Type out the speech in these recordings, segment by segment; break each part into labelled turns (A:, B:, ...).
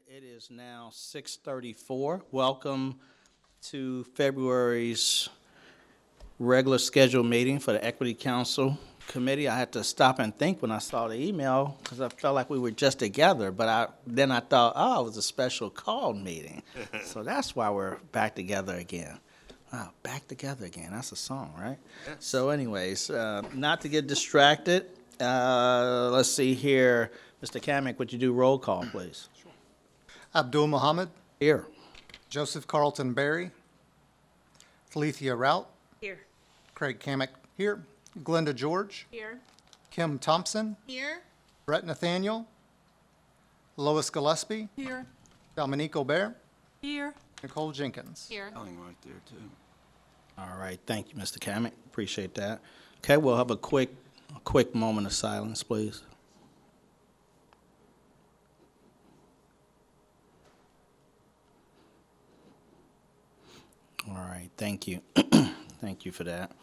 A: It is now 6:34. Welcome to February's regular scheduled meeting for the Equity Council Committee. I had to stop and think when I saw the email because I felt like we were just together, but then I thought, oh, it was a special called meeting. So that's why we're back together again. Wow, back together again. That's a song, right?
B: Yes.
A: So anyways, not to get distracted, let's see here. Mr. Kamick, would you do roll call, please?
C: Abdul Muhammad,
A: Here.
C: Joseph Carlton Berry, Thalithia Rout,
D: Here.
C: Craig Kamick here, Glenda George,
D: Here.
C: Kim Thompson,
D: Here.
C: Brett Nathaniel, Lois Gillespie,
D: Here.
C: Dominique Aubert,
D: Here.
C: Nicole Jenkins.
D: Here.
B: Spelling right there, too.
A: All right, thank you, Mr. Kamick. Appreciate that. Okay, we'll have a quick moment of silence, please. All right, thank you. Thank you for that.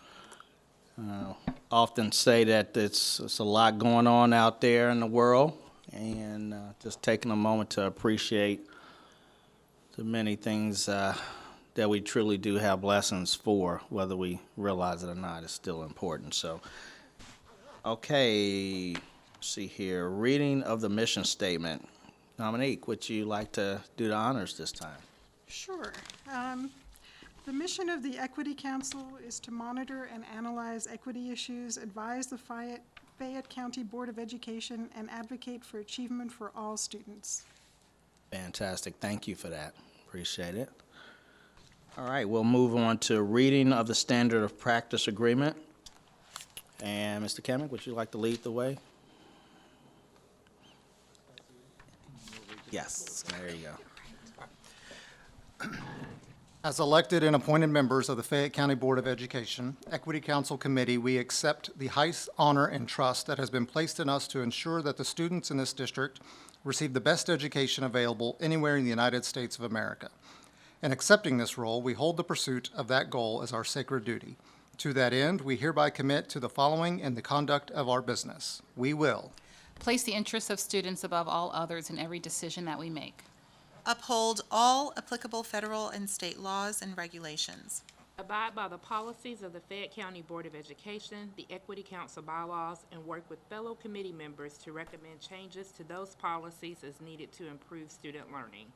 A: Often say that it's a lot going on out there in the world, and just taking a moment to appreciate the many things that we truly do have blessings for, whether we realize it or not, is still important. So, okay, let's see here. Reading of the mission statement. Dominique, would you like to do the honors this time?
E: Sure. The mission of the Equity Council is to monitor and analyze equity issues, advise the Fayette County Board of Education, and advocate for achievement for all students.
A: Fantastic. Thank you for that. Appreciate it. All right, we'll move on to reading of the standard of practice agreement. And Mr. Kamick, would you like to lead the way? Yes, there you go.
C: As elected and appointed members of the Fayette County Board of Education, Equity Council Committee, we accept the highest honor and trust that has been placed in us to ensure that the students in this district receive the best education available anywhere in the United States of America. In accepting this role, we hold the pursuit of that goal as our sacred duty. To that end, we hereby commit to the following in the conduct of our business. We will
D: Place the interests of students above all others in every decision that we make.
F: Uphold all applicable federal and state laws and regulations.
G: Abide by the policies of the Fayette County Board of Education, the Equity Council bylaws, and work with fellow committee members to recommend changes to those policies as needed to improve student learning.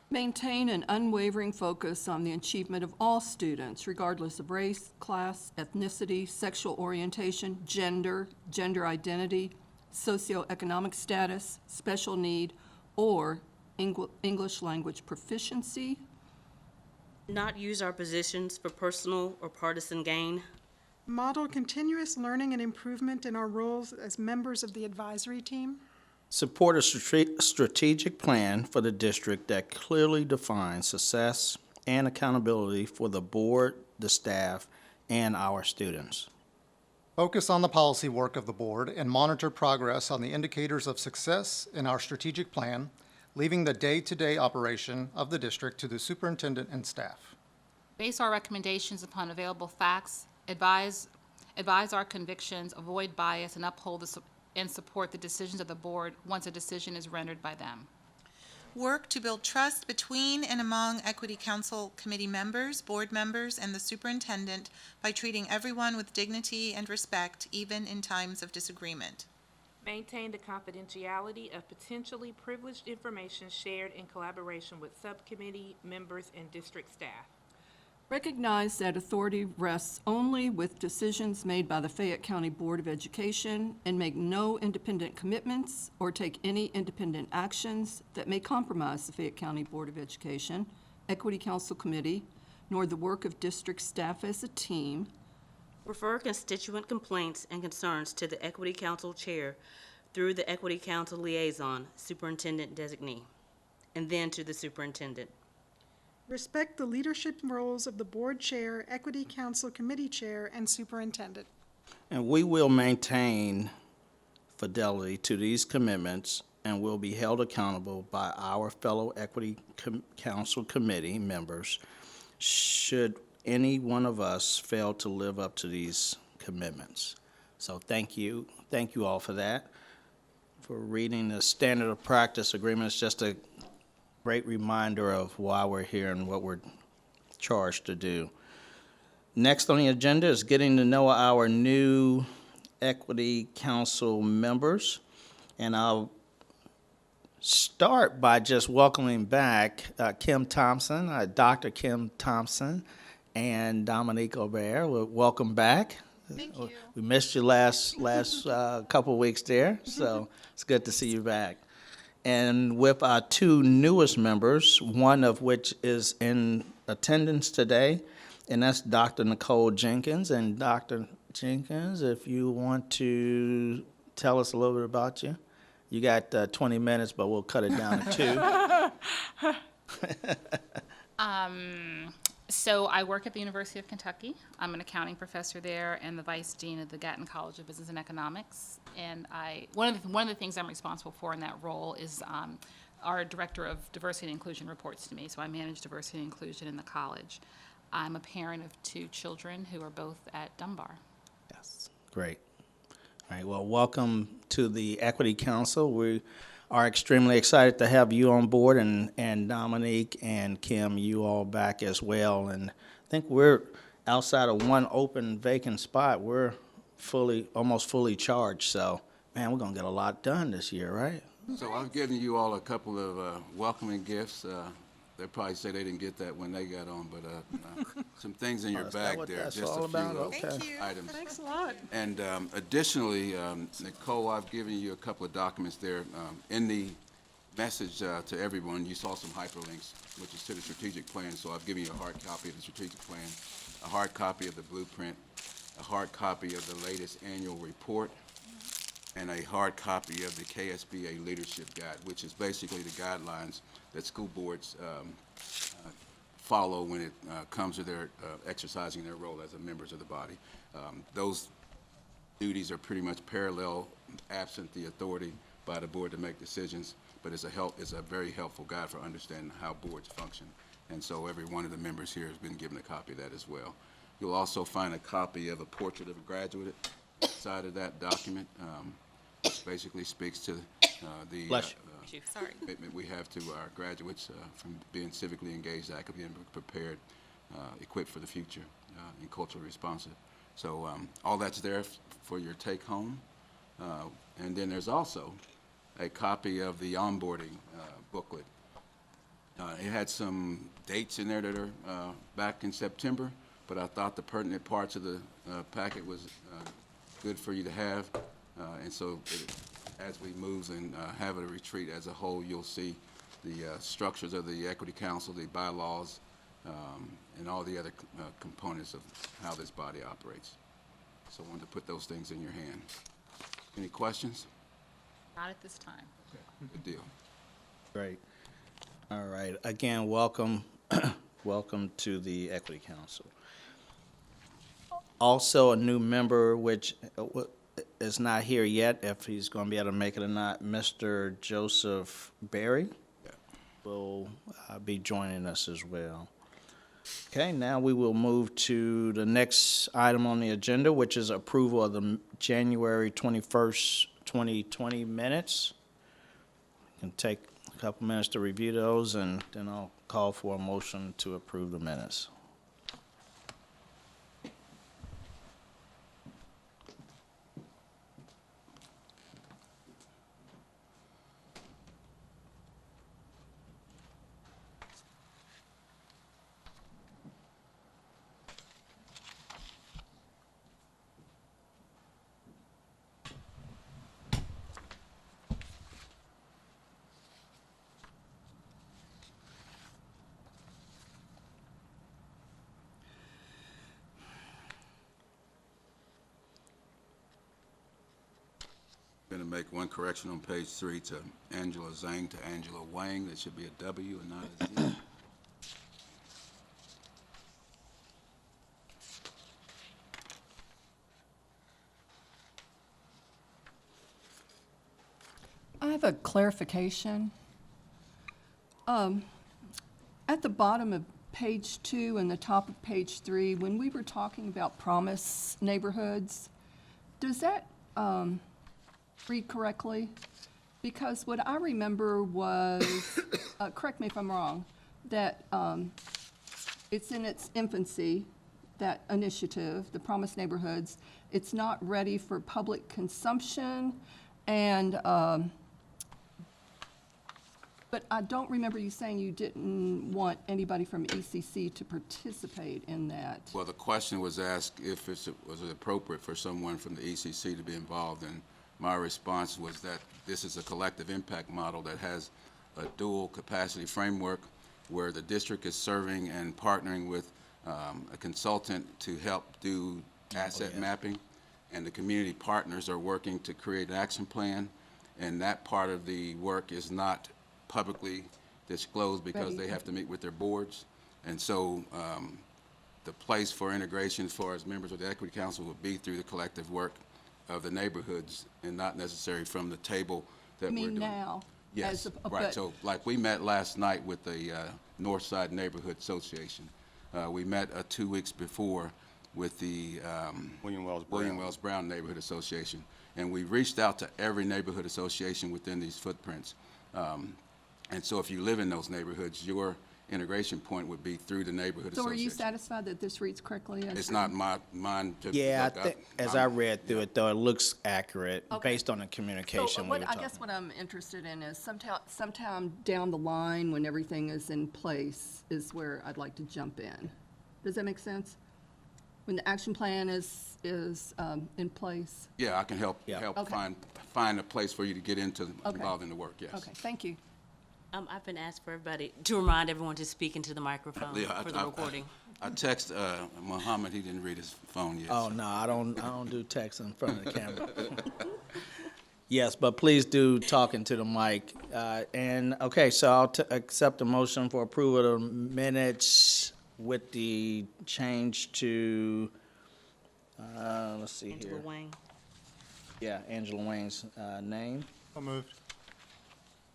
H: Maintain an unwavering focus on the achievement of all students, regardless of race, class, ethnicity, sexual orientation, gender identity, socioeconomic status, special need, or English language proficiency.
I: Not use our positions for personal or partisan gain.
E: Model continuous learning and improvement in our roles as members of the advisory team.
A: Support a strategic plan for the district that clearly defines success and accountability for the board, the staff, and our students.
C: focus on the policy work of the board and monitor progress on the indicators of success in our strategic plan, leaving the day-to-day operation of the district to the superintendent and staff.
D: Base our recommendations upon available facts, advise our convictions, avoid bias, and uphold and support the decisions of the board once a decision is rendered by them.
F: Work to build trust between and among Equity Council Committee members, board members, and the superintendent by treating everyone with dignity and respect, even in times of disagreement.
G: Maintain the confidentiality of potentially privileged information shared in collaboration with subcommittee members and district staff.
H: Recognize that authority rests only with decisions made by the Fayette County Board of Education and make no independent commitments or take any independent actions that may compromise the Fayette County Board of Education, Equity Council Committee, nor the work of district staff as a team.
I: Refer constituent complaints and concerns to the Equity Council Chair through the Equity Council Liaison, Superintendent Designee, and then to the Superintendent.
E: Respect the leadership roles of the board chair, Equity Council Committee chair, and superintendent.
A: And we will maintain fidelity to these commitments and will be held accountable by our fellow Equity Council Committee members should any one of us fail to live up to these commitments. So thank you all for that. For reading the standard of practice agreement, it's just a great reminder of why we're here and what we're charged to do. Next on the agenda is getting to know our new Equity Council members. And I'll start by just welcoming back Kim Thompson, Dr. Kim Thompson, and Dominique Aubert. Well, welcome back.
F: Thank you.
A: We missed you last couple weeks there, so it's good to see you back. And with our two newest members, one of which is in attendance today, and that's Dr. Nicole Jenkins. And Dr. Jenkins, if you want to tell us a little bit about you. You got 20 minutes, but we'll cut it down to 2.
D: So I work at the University of Kentucky. I'm an accounting professor there and the vice dean of the Gatton College of Business and Economics. And one of the things I'm responsible for in that role is our director of diversity and inclusion reports to me. So I manage diversity and inclusion in the college. I'm a parent of 2 children who are both at Dunbar.
A: Yes, great. All right, well, welcome to the Equity Council. We are extremely excited to have you on board, and Dominique and Kim, you all back as well. And I think we're outside of one open vacant spot. We're almost fully charged. So, man, we're gonna get a lot done this year, right?
B: So I've given you all a couple of welcoming gifts. They probably say they didn't get that when they got on, but some things in your
A: Is that
B: bag
A: what
B: there,
A: that's
B: just
A: all
B: a few
A: about? Okay.
F: Thank you.
B: items.
E: Thanks a lot.
B: And additionally, Nicole, I've given you a couple of documents there. In the message to everyone, you saw some hyperlinks, which is to the strategic plan. So I've given you a hard copy of the strategic plan, a hard copy of the blueprint, a hard copy of the latest annual report, and a hard copy of the KSBA Leadership Guide, which is basically the guidelines that school boards follow when it comes to their exercising their role as members of the body. Those duties are pretty much parallel, absent the authority by the board to make decisions, but it's a very helpful guide for understanding how boards function. And so every one of the members here has been given a copy of that as well. You'll also find a copy of a portrait of a graduate inside of that document, which basically speaks to the
A: Bless you.
F: Sorry.
B: commitment we have to our graduates from being civically engaged, actively prepared, equipped for the future, and culturally responsive. So all that's there for your take home. And then there's also a copy of the onboarding booklet. It had some dates in there that are back in September, but I thought the pertinent parts of the packet was good for you to have. And so as we move and have a retreat as a whole, you'll see the structures of the Equity Council, the bylaws, and all the other components of how this body operates. So I wanted to put those things in your hand. Any questions?
D: Not at this time.
B: Good deal.
A: Great. All right. Again, welcome, welcome to the Equity Council. Also, a new member, which is not here yet, if he's going to be able to make it or not, Mr. Joseph Berry will be joining us as well. Okay, now we will move to the next item on the agenda, which is approval of the January 21st, 2020 minutes. You can take a couple minutes to review those, and then I'll call for a motion to approve the minutes.
B: Going to make one correction on page 3 to Angela Zhang to Angela Wang. There should be a W and not a Z.
H: I have a clarification. At the bottom of page 2 and the top of page 3, when we were talking about promise neighborhoods, does that read correctly? Because what I remember was, correct me if I'm wrong, that it's in its infancy, that initiative, the Promised Neighborhoods. It's not ready for public consumption, and, but I don't remember you saying you didn't want anybody from ECC to participate in that.
B: Well, the question was asked if was it appropriate for someone from the ECC to be involved, and my response was that this is a collective impact model that has a dual capacity framework where the district is serving and partnering with a consultant to help do asset mapping, and the community partners are working to create an action plan, and that part of the work is not publicly disclosed because they have to meet with their boards. And so the place for integration as far as members of the Equity Council would be through the collective work of the neighborhoods and not necessarily from the table that
H: You
B: we're doing.
H: mean now?
B: Yes,
H: as a-
B: right.
H: but-
B: So like we met last night with the Northside Neighborhood Association. We met 2 weeks before with the
J: William Wells
B: Brown Neighborhood Association. And we reached out to every neighborhood association within these footprints. And so if you live in those neighborhoods, your integration point would be through the neighborhood
H: So are
B: association.
H: you satisfied that this reads correctly? as
B: It's
H: written?
B: not mine to
A: Yeah,
B: look
A: I
B: up.
A: think, as I read through it, though, it looks accurate
H: Okay.
A: based on the
H: So
A: communication we
H: what,
A: were
H: I
A: talking.
H: guess what I'm interested in is sometime down the line, when everything is in place, is where I'd like to jump in. Does that make sense? When the action plan is in place?
B: Yeah, I can help
A: Yeah.
H: Okay.
B: find a place for you to get into
H: Okay.
B: involved in the work, yes.
H: Okay, thank you.
I: I've been asked for everybody to remind everyone to speak into the microphone
B: Yeah,
I: for the recording.
B: I text Muhammad, he didn't read his phone yet.
A: Oh,
B: so-
A: no, I don't do text in front of the camera. Yes, but please do talk into the mic. And, okay, so I'll accept the motion for approval of the minutes with the change to, let's see
I: Angela
A: here.
I: Wang.
A: Yeah, Angela Wayne's name.
C: So moved.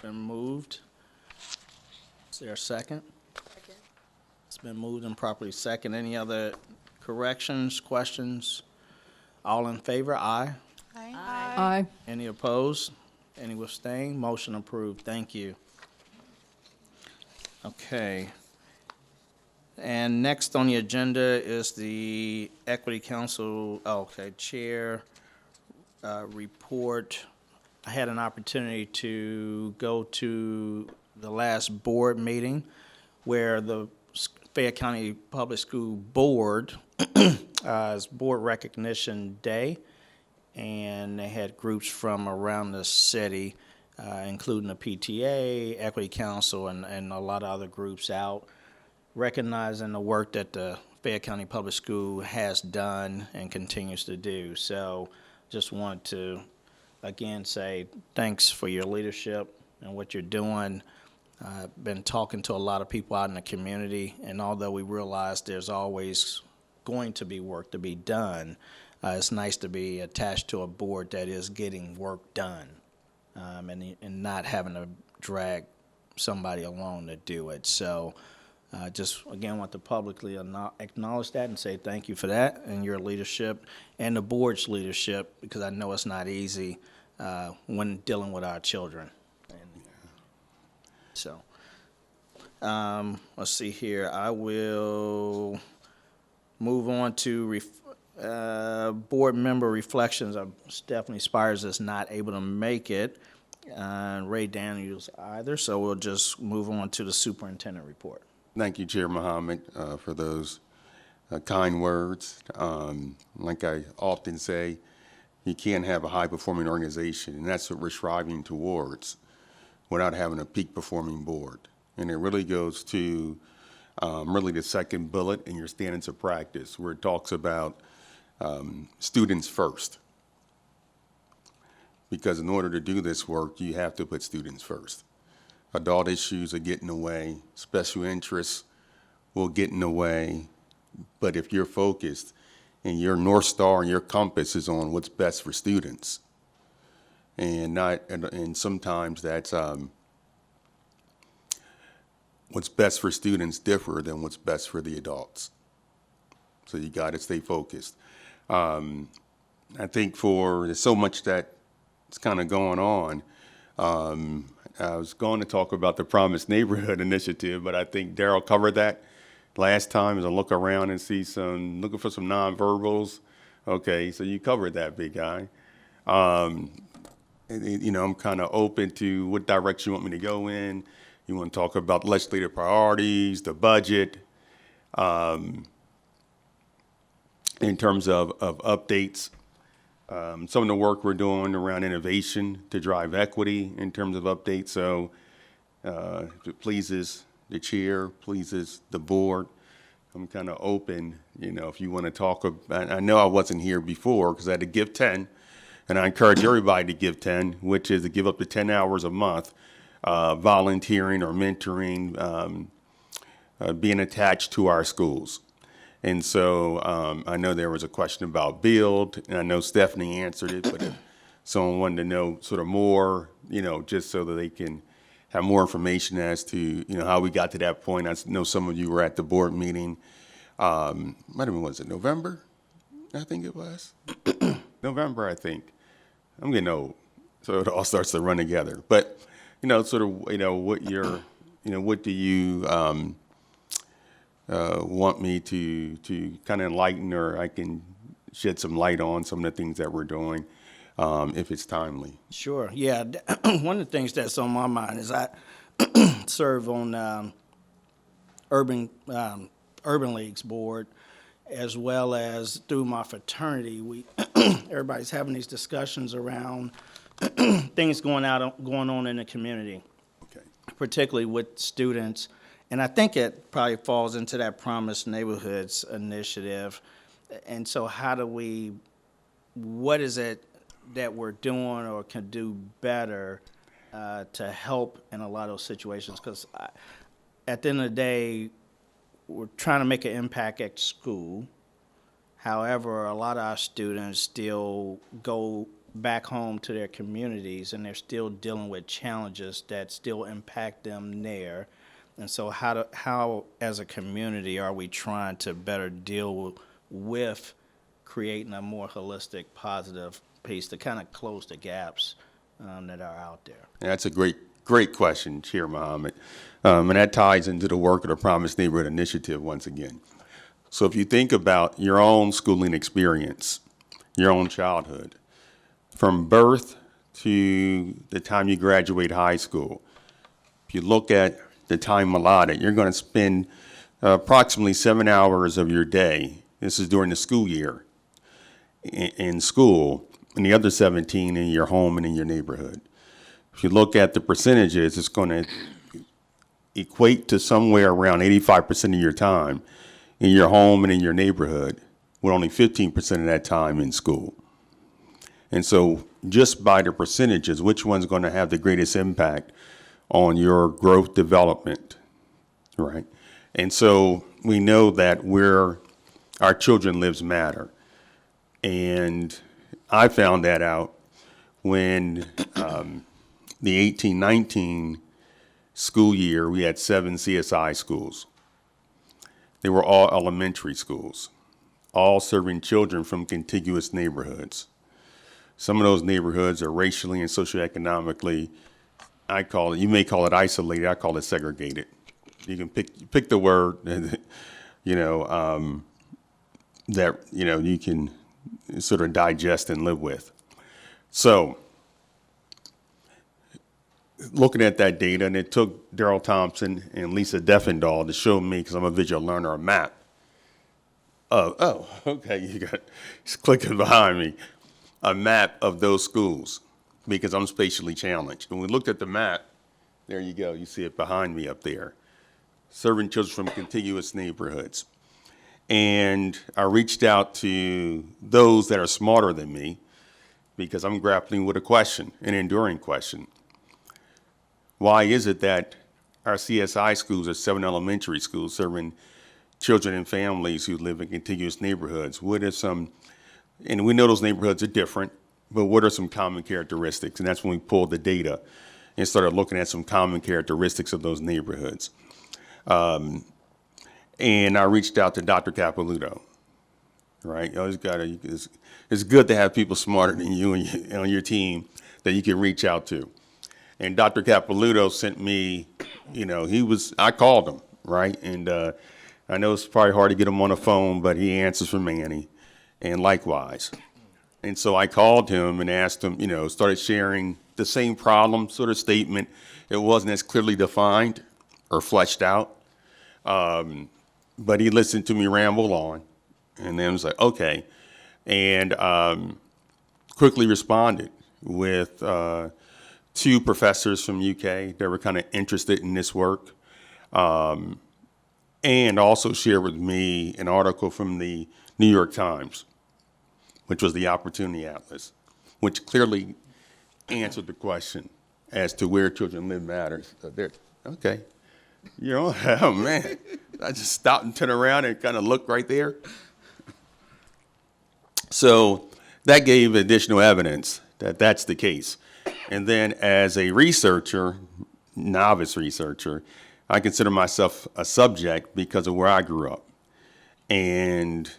A: Been moved. Is there a second? It's been moved and properly second. Any other corrections, questions? All in favor? Aye.
H: Aye.
A: Any opposed? Any abstain? Motion approved. Thank you. Okay. And next on the agenda is the Equity Council, Chair report. I had an opportunity to go to the last board meeting where the Fayette County Public School Board, is Board Recognition Day, and they had groups from around the city, including the PTA, Equity Council, and a lot of other groups out, recognizing the work that the Fayette County Public School has done and continues to do. So just want to, again, say thanks for your leadership and what you're doing. I've been talking to a lot of people out in the community, and although we realize there's always going to be work to be done, it's nice to be attached to a board that is getting work done, and not having to drag somebody along to do it. So just, again, want to publicly acknowledge that and say thank you for that and your leadership and the board's leadership, because I know it's not easy when dealing with our children. So, let's see here. I will move on to board member reflections. Stephanie Spires is not able to make it, and Ray Daniels either, so we'll just move on to the superintendent report.
J: Thank you, Chair Muhammad, for those kind words. Like I often say, you can't have a high-performing organization, and that's what we're striving towards, without having a peak-performing board. And it really goes to really the second bullet in your standards of practice, where it talks about students first. Because in order to do this work, you have to put students first. Adult issues are getting in the way, special interests will get in the way, but if you're focused and your North Star and your compass is on what's best for students, and sometimes that's what's best for students differ than what's best for the adults. So you got to stay focused. I think there's so much that's kind of going on. I was going to talk about the Promised Neighborhood Initiative, but I think Daryl covered that last time as I look around and see looking for some nonverbals. Okay, so you covered that, big guy. I'm kind of open to what direction you want me to go in. You want to talk about legislative priorities, the budget, in terms of updates. Some of the work we're doing around innovation to drive equity in terms of updates. So if it pleases the chair, pleases the board, I'm kind of open, if you want to talk about, I know I wasn't here before because I had to give 10, and I encourage everybody to give 10, which is to give up to 10 hours a month, volunteering or mentoring, being attached to our schools. And so I know there was a question about build, and I know Stephanie answered it, but if someone wanted to know sort of more, just so that they can have more information as to, how we got to that point. I know some of you were at the board meeting, might have been, was it November? I think it was. November, I think. I'm getting old, so it all starts to run together. But, sort of, what what do you want me to kind of enlighten, or I can shed some light on some of the things that we're doing, if it's timely.
A: Sure, yeah. One of the things that's on my mind is I serve on Urban Leagues Board, as well as through my fraternity. Everybody's having these discussions around things going on in the community,
J: Okay.
A: particularly with students. And I think it probably falls into that Promised Neighborhoods initiative. And so what is it that we're doing or can do better to help in a lot of those situations? Because at the end of the day, we're trying to make an impact at school. However, a lot of our students still go back home to their communities, and they're still dealing with challenges that still impact them there. And so how as a community, are we trying to better deal with creating a more holistic, positive piece to kind of close the gaps that are out there?
J: That's a great question, Chair Mohammed. And that ties into the work of the Promised Neighborhood Initiative once again. So if you think about your own schooling experience, your own childhood, from birth to the time you graduate high school, if you look at the time allotted, you're going to spend approximately 7 hours of your day, this is during the school year, in school, and the other 17 in your home and in your neighborhood. If you look at the percentages, it's going to equate to somewhere around 85% of your time in your home and in your neighborhood, with only 15% of that time in school. And so just by the percentages, which one's going to have the greatest impact on your growth development, right? And so we know that our children lives matter. And I found that out when the 18-19 school year, we had 7 CSI schools. They were all elementary schools, all serving children from contiguous neighborhoods. Some of those neighborhoods are racially and socioeconomically, you may call it isolated, I call it segregated. You can pick the word, that, you can sort of digest and live with. So, looking at that data, and it took Daryl Thompson and Lisa Deffendahl to show me, because I'm a visual learner, a map. Okay, you got it's clicking behind me. A map of those schools, because I'm spatially challenged. When we looked at the map, there you go, you see it behind me up there, serving children from contiguous neighborhoods. And I reached out to those that are smarter than me, because I'm grappling with a question, an enduring question. Why is it that our CSI schools are 7 elementary schools serving children and families who live in contiguous neighborhoods? What are some, and we know those neighborhoods are different, but what are some common characteristics? And that's when we pulled the data and started looking at some common characteristics of those neighborhoods. And I reached out to Dr. Capilouto, right? You always it's good to have people smarter than you and on your team that you can reach out to. And Dr. Capilouto sent me, I called him, right? And I know it's probably hard to get him on the phone, but he answers for Manny, and likewise. And so I called him and asked him, started sharing the same problem sort of statement. It wasn't as clearly defined or fleshed out. But he listened to me ramble on, and then was like, okay. And quickly responded with 2 professors from UK that were kind of interested in this work. And also shared with me an article from the New York Times, which was the Opportunity Atlas, which clearly answered the question as to where children live matters. So okay. Oh man, I just stopped and turned around and kind of looked right there. So that gave additional evidence that that's the case. And then as a researcher, novice researcher, I consider myself a subject because of where I grew up. And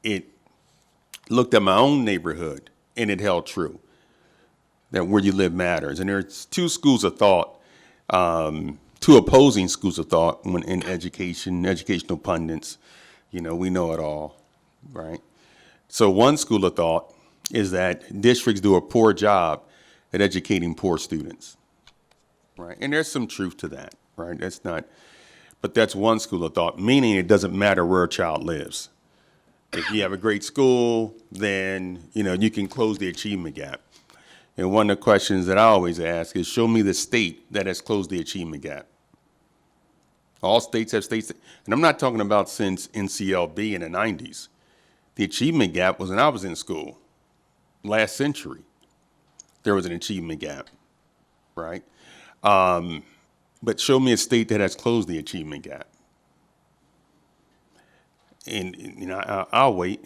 J: it looked at my own neighborhood, and it held true, that where you live matters. And there's 2 schools of thought, 2 opposing schools of thought when in education, educational pundits, we know it all, right? So one school of thought is that districts do a poor job at educating poor students, right? And there's some truth to that, right? But that's one school of thought, meaning it doesn't matter where a child lives. If you have a great school, then, you can close the achievement gap. And one of the questions that I always ask is, show me the state that has closed the achievement gap. All states have states, and I'm not talking about since NCLB in the 90s. The achievement gap was when I was in school, last century. There was an achievement gap, right? But show me a state that has closed the achievement gap. And I'll wait.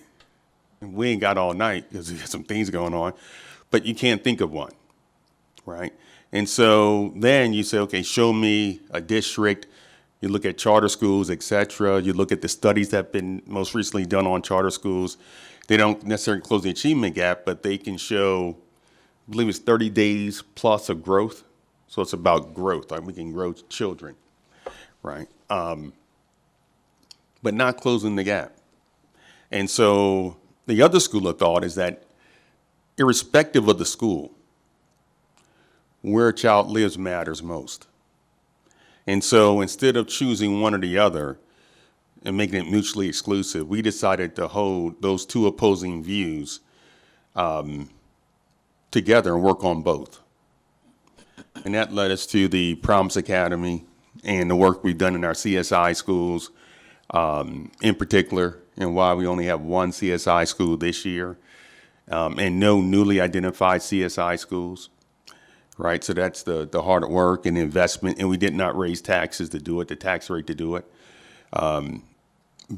J: We ain't got all night because there's some things going on, but you can't think of one, right? And so then you say, okay, show me a district. You look at charter schools, et cetera. You look at the studies that have been most recently done on charter schools. They don't necessarily close the achievement gap, but they can show, I believe it's 30 days plus of growth. So it's about growth. Like we can grow children, right? But not closing the gap. And so the other school of thought is that irrespective of the school, where a child lives matters most. And so instead of choosing one or the other and making it mutually exclusive, we decided to hold those 2 opposing views together and work on both. And that led us to the Promise Academy and the work we've done in our CSI schools, in particular, and why we only have 1 CSI school this year, and no newly identified CSI schools, right? So that's the hard work and investment, and we did not raise taxes to do it, the tax rate to do it.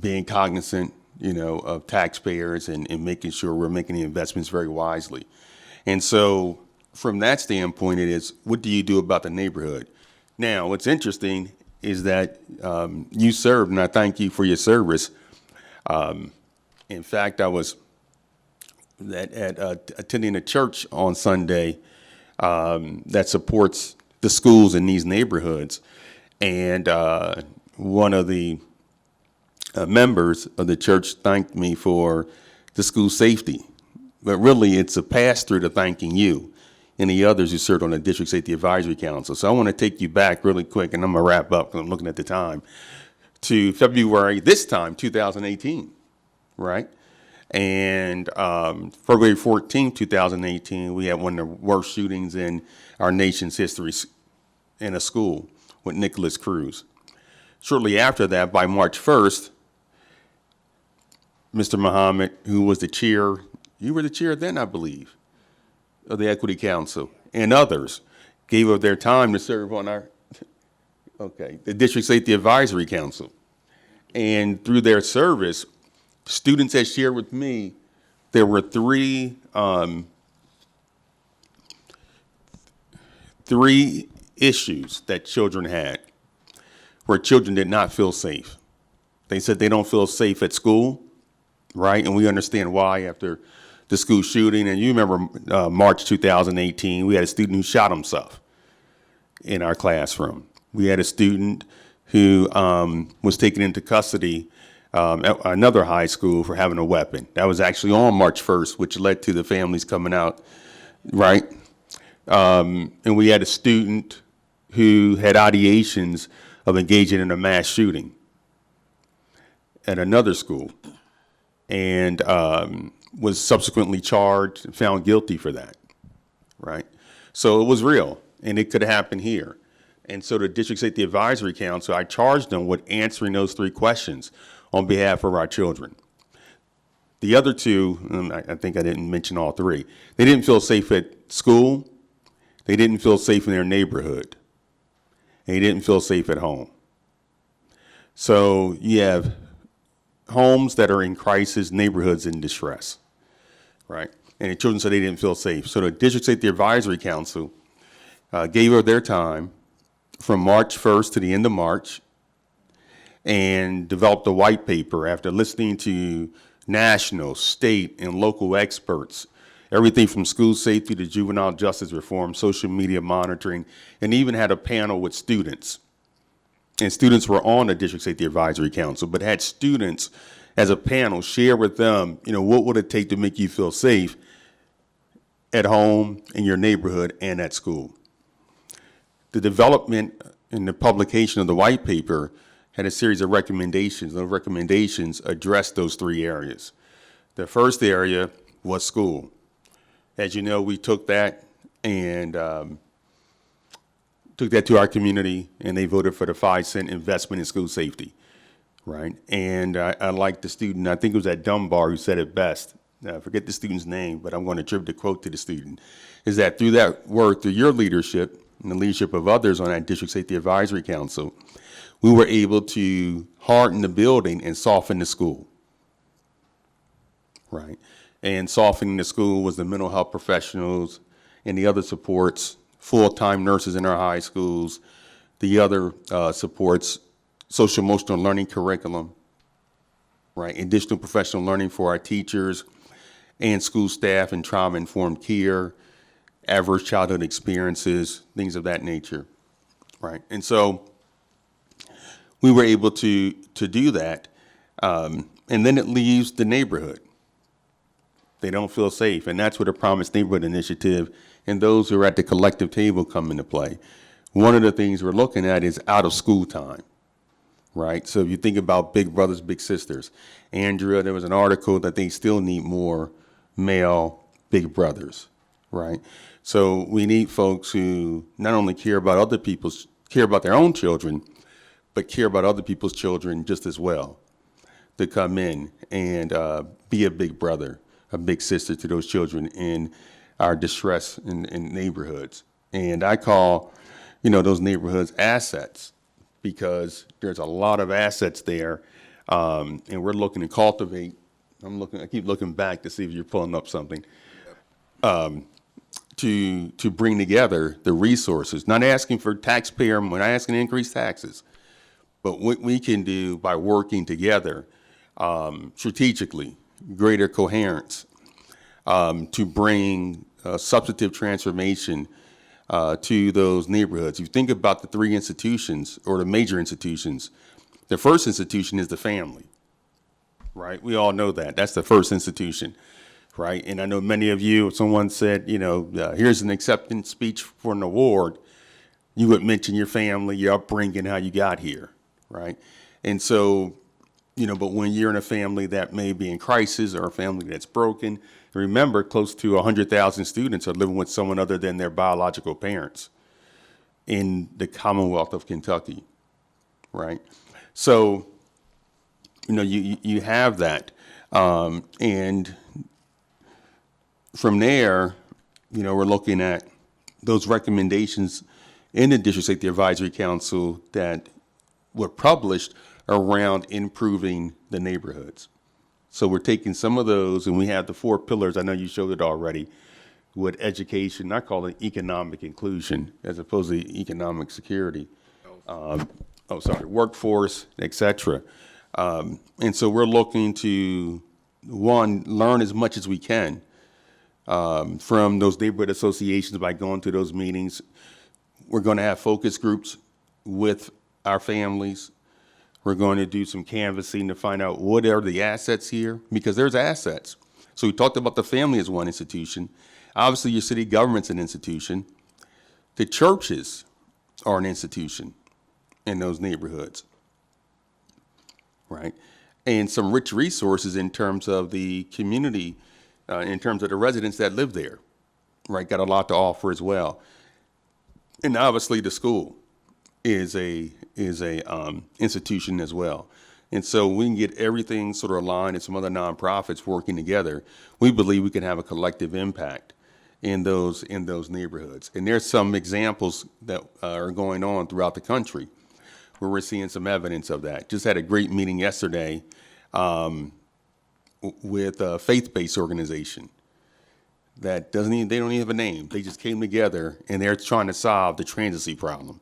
J: Being cognizant, of taxpayers and making sure we're making the investments very wisely. And so from that standpoint, it is, what do you do about the neighborhood? Now, what's interesting is that you served, and I thank you for your service. In fact, I was attending a church on Sunday that supports the schools in these neighborhoods. And one of the members of the church thanked me for the school safety. But really, it's a pass-through to thanking you and the others who served on the District Safety Advisory Council. So I want to take you back really quick, and I'm going to wrap up because I'm looking at the time, to February, this time, 2018, right? And February 14, 2018, we had one of the worst shootings in our nation's history in a school with Nicholas Cruz. Shortly after that, by March 1st, Mr. Muhammad, who was the chair, you were the chair then, I believe, of the Equity Council, and others gave up their time to serve on the District Safety Advisory Council. And through their service, students had shared with me, there were three issues that children had where children did not feel safe. They said they don't feel safe at school, right? And we understand why after the school shooting. And you remember March 2018, we had a student who shot himself, in our classroom. We had a student who was taken into custody at another high school for having a weapon. That was actually on March 1st, which led to the families coming out, right? And we had a student who had ideations of engaging in a mass shooting at another school, and was subsequently charged and found guilty for that, right? So it was real, and it could happen here. And so the District Safety Advisory Council, I charged them with answering those 3 questions on behalf of our children. The other 2, I think I didn't mention all 3. They didn't feel safe at school. They didn't feel safe in their neighborhood. They didn't feel safe at home. So you have homes that are in crisis, neighborhoods in distress, right? And the children said they didn't feel safe. So the District Safety Advisory Council gave her their time from March 1st to the end of March and developed a white paper after listening to national, state, and local experts, everything from school safety to juvenile justice reform, social media monitoring, and even had a panel with students. And students were on the District Safety Advisory Council, but had students as a panel share with them, what would it take to make you feel safe at home, in your neighborhood, and at school. The development and the publication of the white paper had a series of recommendations. Those recommendations addressed those 3 areas. The first area was school. As you know, we took that and took that to our community, and they voted for the 5-cent investment in school safety, right? And I like the student, I think it was at Dunbar, who said it best. I forget the student's name, but I'm going to attribute the quote to the student, is that through that work, through your leadership and the leadership of others on that District Safety Advisory Council, we were able to harden the building and soften the school, right? And softening the school was the mental health professionals and the other supports, full-time nurses in our high schools, the other supports, social emotional learning curriculum, right? Additional professional learning for our teachers and school staff and trauma-informed care, adverse childhood experiences, things of that nature, right? And so we were able to do that, and then it leaves the neighborhood. They don't feel safe, and that's where the Promise Neighborhood Initiative and those who are at the collective table come into play. One of the things we're looking at is out of school time, right? So if you think about big brothers, big sisters, Andrea, there was an article that they still need more male big brothers, right? So we need folks who not only care about their own children, but care about other people's children just as well, to come in and be a big brother, a big sister to those children in our distress in neighborhoods. And I call, those neighborhoods assets, because there's a lot of assets there, and we're looking to cultivate. I keep looking back to see if you're pulling up something, to bring together the resources, not asking for we're not asking to increase taxes, but what we can do by working together strategically, greater coherence, to bring substantive transformation to those neighborhoods. You think about the 3 institutions, or the major institutions. The first institution is the family, right? We all know that. That's the first institution, right? And I know many of you, if someone said, here's an acceptance speech for an award, you would mention your family, your upbringing, how you got here, right? And so, but when you're in a family that may be in crisis, or a family that's broken, remember, close to 100,000 students are living with someone other than their biological parents in the Commonwealth of Kentucky, right? So, you have that. And from there, we're looking at those recommendations in the District Safety Advisory Council that were published around improving the neighborhoods. So we're taking some of those, and we have the 4 pillars. I know you showed it already, with education. I call it economic inclusion as opposed to economic security. Workforce, et cetera. And so we're looking to, one, learn as much as we can from those neighborhood associations by going to those meetings. We're going to have focus groups with our families. We're going to do some canvassing to find out what are the assets here, because there's assets. So we talked about the family as one institution. Obviously, your city government's an institution. The churches are an institution in those neighborhoods, right? And some rich resources in terms of the community, in terms of the residents that live there, right? Got a lot to offer as well. And obviously, the school is a institution as well. And so we can get everything sort of aligned and some other nonprofits working together. We believe we can have a collective impact in those neighborhoods. And there's some examples that are going on throughout the country where we're seeing some evidence of that. Just had a great meeting yesterday with a faith-based organization that they don't even have a name. They just came together and they're trying to solve the transiency problem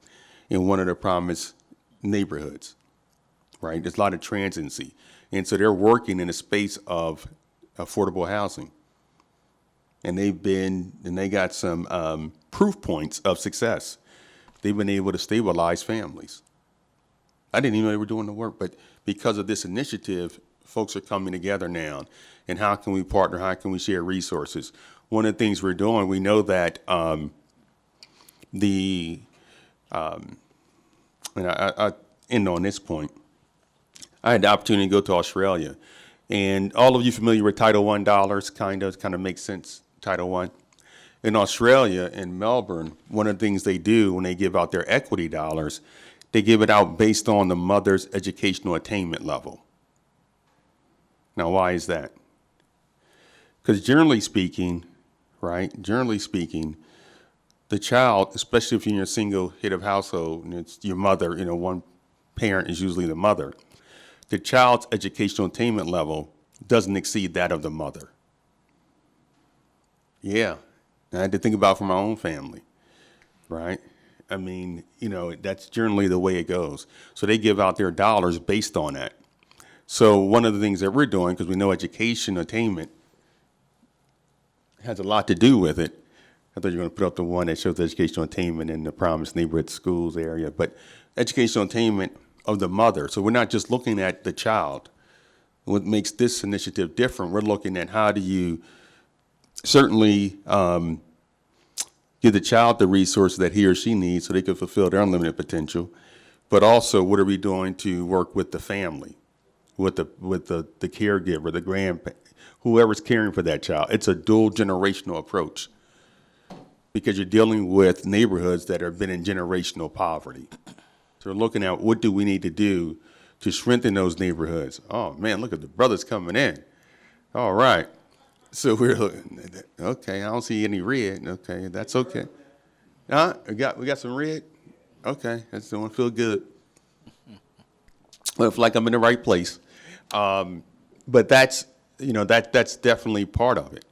J: in one of the promised neighborhoods, right? There's a lot of transiency. And so they're working in a space of affordable housing. And they got some proof points of success. They've been able to stabilize families. I didn't even know they were doing the work, but because of this initiative, folks are coming together now. And how can we partner? How can we share resources? One of the things we're doing, we know that and I end on this point. I had the opportunity to go to Australia, and all of you familiar with Title I dollars, kind of makes sense, Title I. In Australia, in Melbourne, one of the things they do when they give out their equity dollars, they give it out based on the mother's educational attainment level. Now, why is that? Because generally speaking, the child, especially if you're in a single head of household and it's your mother, one parent is usually the mother, the child's educational attainment level doesn't exceed that of the mother. Yeah, I had to think about it for my own family, right? I mean, that's generally the way it goes. So they give out their dollars based on that. So one of the things that we're doing, because we know education attainment has a lot to do with it. I thought you were going to put up the one that shows educational attainment in the promised neighborhood schools area, but educational attainment of the mother. So we're not just looking at the child. What makes this initiative different, we're looking at how do you certainly give the child the resources that he or she needs so they can fulfill their unlimited potential, but also what are we doing to work with the family, with the caregiver, the grandparent, whoever's caring for that child. It's a dual generational approach because you're dealing with neighborhoods that have been in generational poverty. So we're looking at what do we need to do to strengthen those neighborhoods. Oh man, look at the brothers coming in. All right. So we're looking, okay, I don't see any red. Okay, that's okay. We got some red? Okay, that's the one feel good. Well, I feel like I'm in the right place. But that's definitely part of it,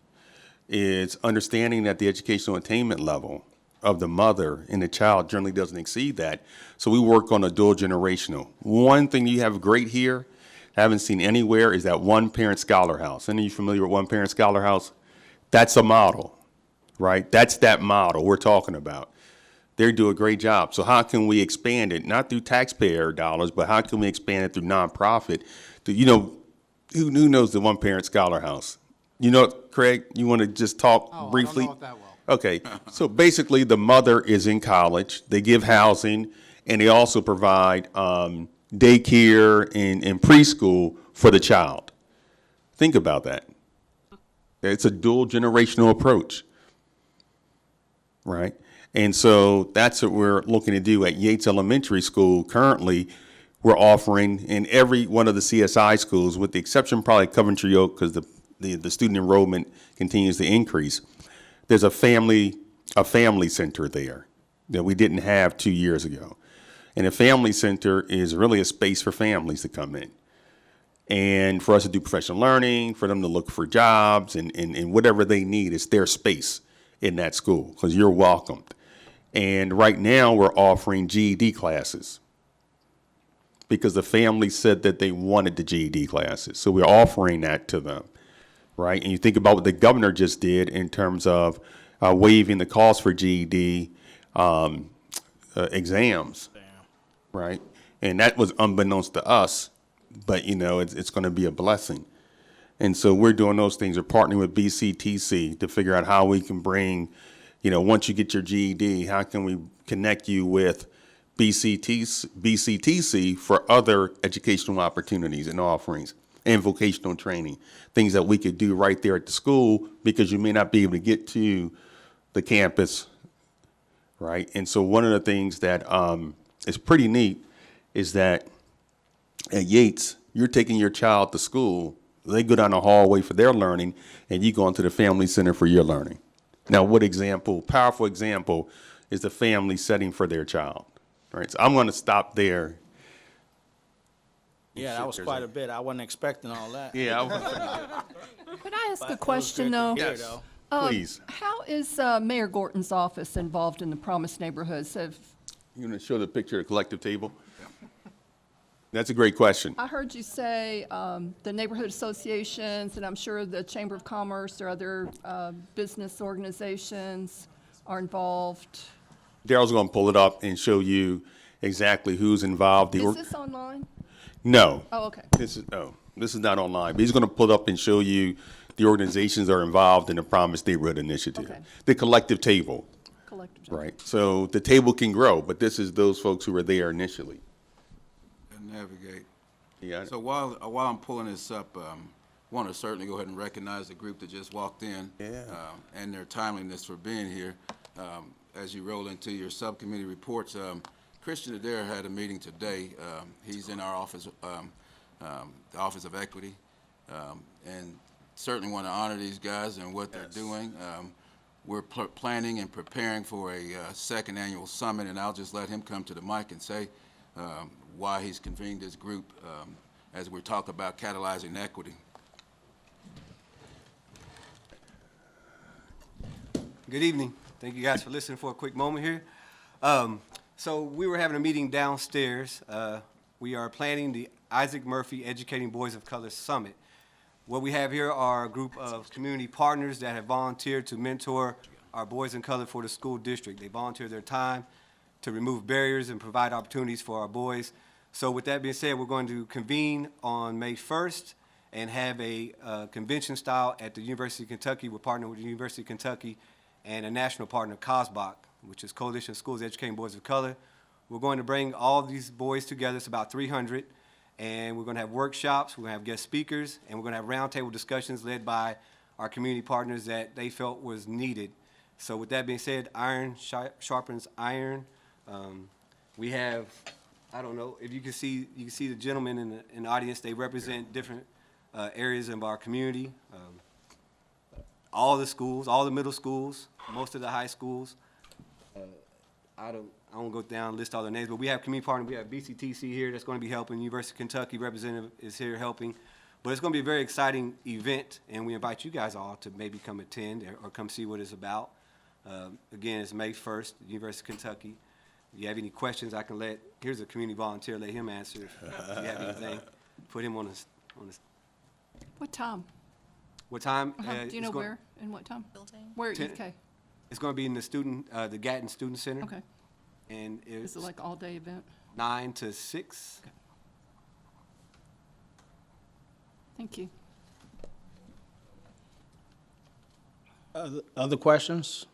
J: is understanding that the educational attainment level of the mother and the child generally doesn't exceed that. So we work on a dual generational. One thing you have great here, haven't seen anywhere, is that one parent scholar house. Any of you familiar with one parent scholar house? That's a model, right? That's that model we're talking about. They do a great job. So how can we expand it? Not through taxpayer dollars, but how can we expand it through nonprofit? Who knows the one parent scholar house? Craig, you want to just talk briefly?
C: I don't know it that well.
J: Okay, so basically the mother is in college, they give housing, and they also provide daycare and preschool for the child. Think about that. It's a dual generational approach, right? And so that's what we're looking to do at Yates Elementary School. Currently, we're offering in every one of the CSI schools, with the exception probably Coventry Oak, because the student enrollment continues to increase. There's a family center there that we didn't have 2 years ago. And a family center is really a space for families to come in and for us to do professional learning, for them to look for jobs and whatever they need. It's their space in that school because you're welcomed. And right now we're offering GED classes because the family said that they wanted the GED classes. So we're offering that to them, right? And you think about what the governor just did in terms of waiving the cost for GED exams, right? And that was unbeknownst to us, but it's going to be a blessing. And so we're doing those things. We're partnering with BCTC to figure out how we can bring, once you get your GED, how can we connect you with BCTC for other educational opportunities and offerings and vocational training, things that we could do right there at the school because you may not be able to get to the campus, right? And so one of the things that is pretty neat is that at Yates, you're taking your child to school, they go down the hallway for their learning, and you go into the family center for your learning. Now, powerful example is the family setting for their child, right? So I'm going to stop there.
A: Yeah, that was quite a bit. I wasn't expecting all that.
J: Yeah,
H: Could I ask
A: But
H: a
A: it was
H: question,
A: good to
H: though?
A: hear,
J: Yes.
A: though.
J: Please.
H: How is Mayor Gorton's office involved in the Promised Neighborhoods?
J: You going to show the picture of the collective table? That's a great question.
H: I heard you say the neighborhood associations, and I'm sure the Chamber of Commerce or other business organizations are involved.
J: Daryl's going to pull it up and show you exactly who's involved.
H: Is this online?
J: No.
H: Oh, okay.
J: This is not online, but he's going to pull it up and show you the organizations that are involved in the Promised Neighborhood Initiative.
H: Okay.
J: The collective table,
H: Collective.
J: right? So the table can grow, but this is those folks who were there initially.
B: And navigate.
J: Yeah.
B: So while I'm pulling this up, want to certainly go ahead and recognize the group that just walked in.
J: Yeah.
B: And their timeliness for being here. As you roll into your subcommittee reports, Christian Adair had a meeting today. He's in our office, the Office of Equity, and certainly want to honor these guys and what they're doing. We're planning and preparing for a second annual summit, and I'll just let him come to the mic and say why he's convened this group as we talk about catalyzing equity.
K: Good evening. Thank you guys for listening for a quick moment here. So we were having a meeting downstairs. We are planning the Isaac Murphy Educating Boys of Color Summit. What we have here are a group of community partners that have volunteered to mentor our boys in color for the school district. They volunteer their time to remove barriers and provide opportunities for our boys. So with that being said, we're going to convene on May 1st and have a convention style at the University of Kentucky. We're partnering with the University of Kentucky and a national partner, COSBOC, which is Coalition of Schools Educating Boys of Color. We're going to bring all of these boys together. It's about 300. And we're going to have workshops, we're going to have guest speakers, and we're going to have roundtable discussions led by our community partners that they felt was needed. So with that being said, iron sharpens iron. We have, I don't know, if you can see the gentlemen in the audience. They represent different areas of our community. All the schools, all the middle schools, most of the high schools. I won't go down and list all their names, but we have community partners. We have BCTC here that's going to be helping. University of Kentucky representative is here helping. But it's going to be a very exciting event, and we invite you guys all to maybe come attend or come see what it's about. Again, it's May 1st, University of Kentucky. If you have any questions, I can here's a community volunteer, let him answer. If you have anything, put him on this.
H: What time?
K: What time?
H: Do you know where and what time?
F: Building.
H: Where at
K: 10
H: UK?
K: It's going to be in the Gatton Student Center.
H: Okay.
K: And
H: Is
K: it's
H: it like all-day event?
K: 9 to 6.
H: Thank you.
A: Other questions?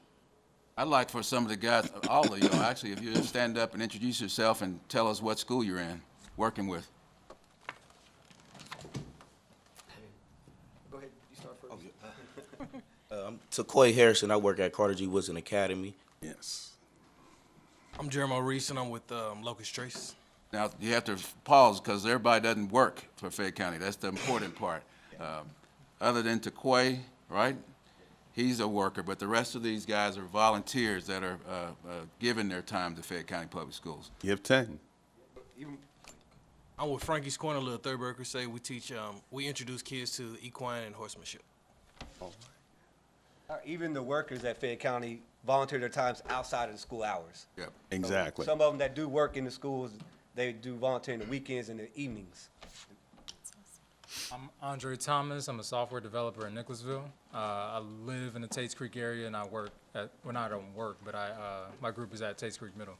B: I'd like for some of the guys, all of you, actually, if you just stand up and introduce yourself and tell us what school you're in, working with.
K: Go ahead, you start first.
L: I'm Taquay Harrison. I work at Carter G. Woodson Academy.
J: Yes.
M: I'm Jeremiah Reese, and I'm with Locust Trace.
B: Now, you have to pause because everybody doesn't work for Fayette County. That's the important part. Other than Taquay, right? He's a worker, but the rest of these guys are volunteers that are giving their time to Fayette County Public Schools.
J: You have 10.
M: I'm with Frankie's Corner, Little Third Bird Crusade. We teach, we introduce kids to equine and horsemanship.
K: Even the workers at Fayette County volunteer their times outside of the school hours.
B: Yep.
J: Exactly.
K: Some of them that do work in the schools, they do volunteer in the weekends and the evenings.
N: I'm Andre Thomas. I'm a software developer in Nicholasville. I live in the Tates Creek area, and I work at, well, I don't work, but my group is at Tates Creek Middle.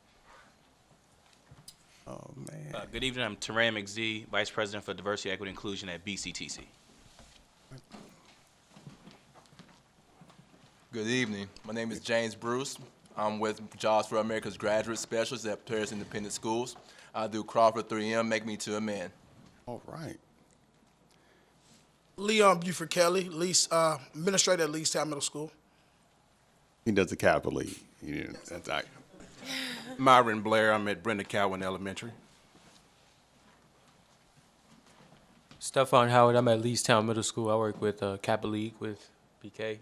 J: Oh, man.
O: Good evening, I'm Teran McZee, Vice President for Diversity, Equity, Inclusion at BCTC.
P: Good evening. My name is James Bruce. I'm with Jobs for America's Graduate Specialist at Paris Independent Schools. I do Crawford 3M, Make Me to a Man.
J: All right.
Q: Leon Buford Kelly, administrator at Leestown Middle School.
J: He does the capital E. That's all right.
R: Myron Blair, I'm at Brenda Cowan Elementary.
S: Stephon Howard, I'm at Leestown Middle School. I work with Kappa League with BK.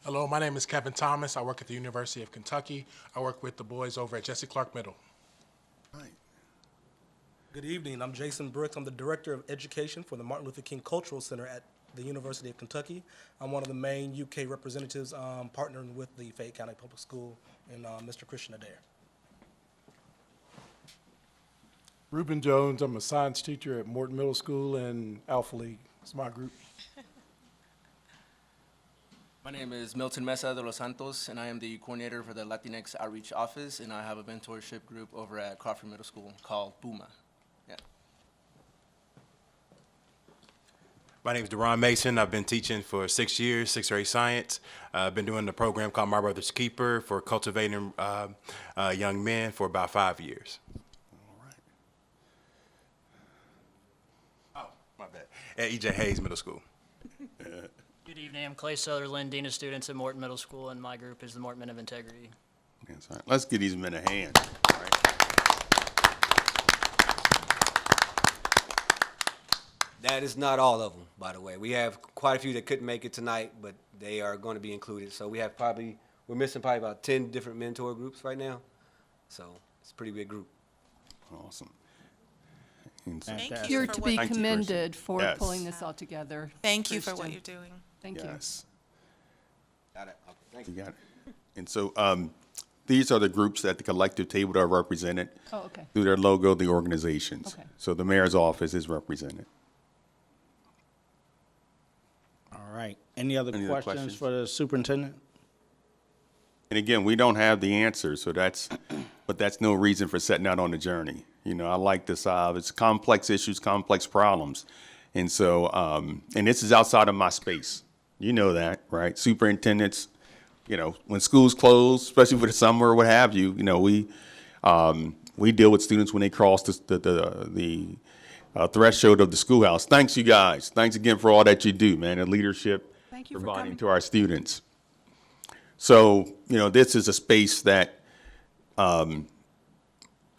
Q: Hello, my name is Kevin Thomas. I work at the University of Kentucky. I work with the boys over at Jesse Clark Middle.
T: Good evening. I'm Jason Brooks. I'm the Director of Education for the Martin Luther King Cultural Center at the University of Kentucky. I'm one of the main UK representatives partnering with the Fayette County Public School and Mr. Christian Adair.
U: Reuben Jones, I'm a science teacher at Morton Middle School and Alpha League. It's my group.
V: My name is Milton Mesa de los Santos, and I am the coordinator for the Latinx Outreach Office, and I have a mentorship group over at Crawford Middle School called BUMA. Yeah.
R: My name is Deron Mason. I've been teaching for 6 years, sixth grade science. I've been doing the program called My Brother's Keeper for cultivating young men for about 5 years. Oh, my bad. At E.J. Hayes Middle School.
W: Good evening. I'm Clay Sutherland, Dean of Students at Morton Middle School, and my group is the Morton Men of Integrity.
J: That's all right. Let's give these men a hand. All right.
K: That is not all of them, by the way. We have quite a few that couldn't make it tonight, but they are going to be included. So we're missing probably about 10 different mentor groups right now. So it's a pretty big group.
J: Awesome.
F: Thank you
H: You're
F: for
H: to
F: what
H: be
F: you
J: Thank you,
H: commended for
J: Yes.
H: pulling this all together.
F: Thank you for what
H: Christian.
F: you're doing.
H: Thank you.
J: Yes.
K: Got it. Okay, thank
J: You
K: you.
J: got it. And so these are the groups at the collective table that are represented
H: Oh, okay.
J: through their logo, the organizations.
H: Okay.
J: So the mayor's office is represented.
A: All right. Any other
J: Any other
A: questions
J: questions?
A: for the superintendent?
J: And again, we don't have the answer, so but that's no reason for setting out on the journey. You know, I like this, it's complex issues, complex problems. And so, and this is outside of my space. You know that, right? Superintendents, you know, when schools close, especially for the summer or what have you, you know, we deal with students when they cross the threshold of the schoolhouse. Thanks, you guys. Thanks again for all that you do, man, and leadership
E: Thank you for
J: providing
E: coming.
J: to our students. So, you know, this is a space that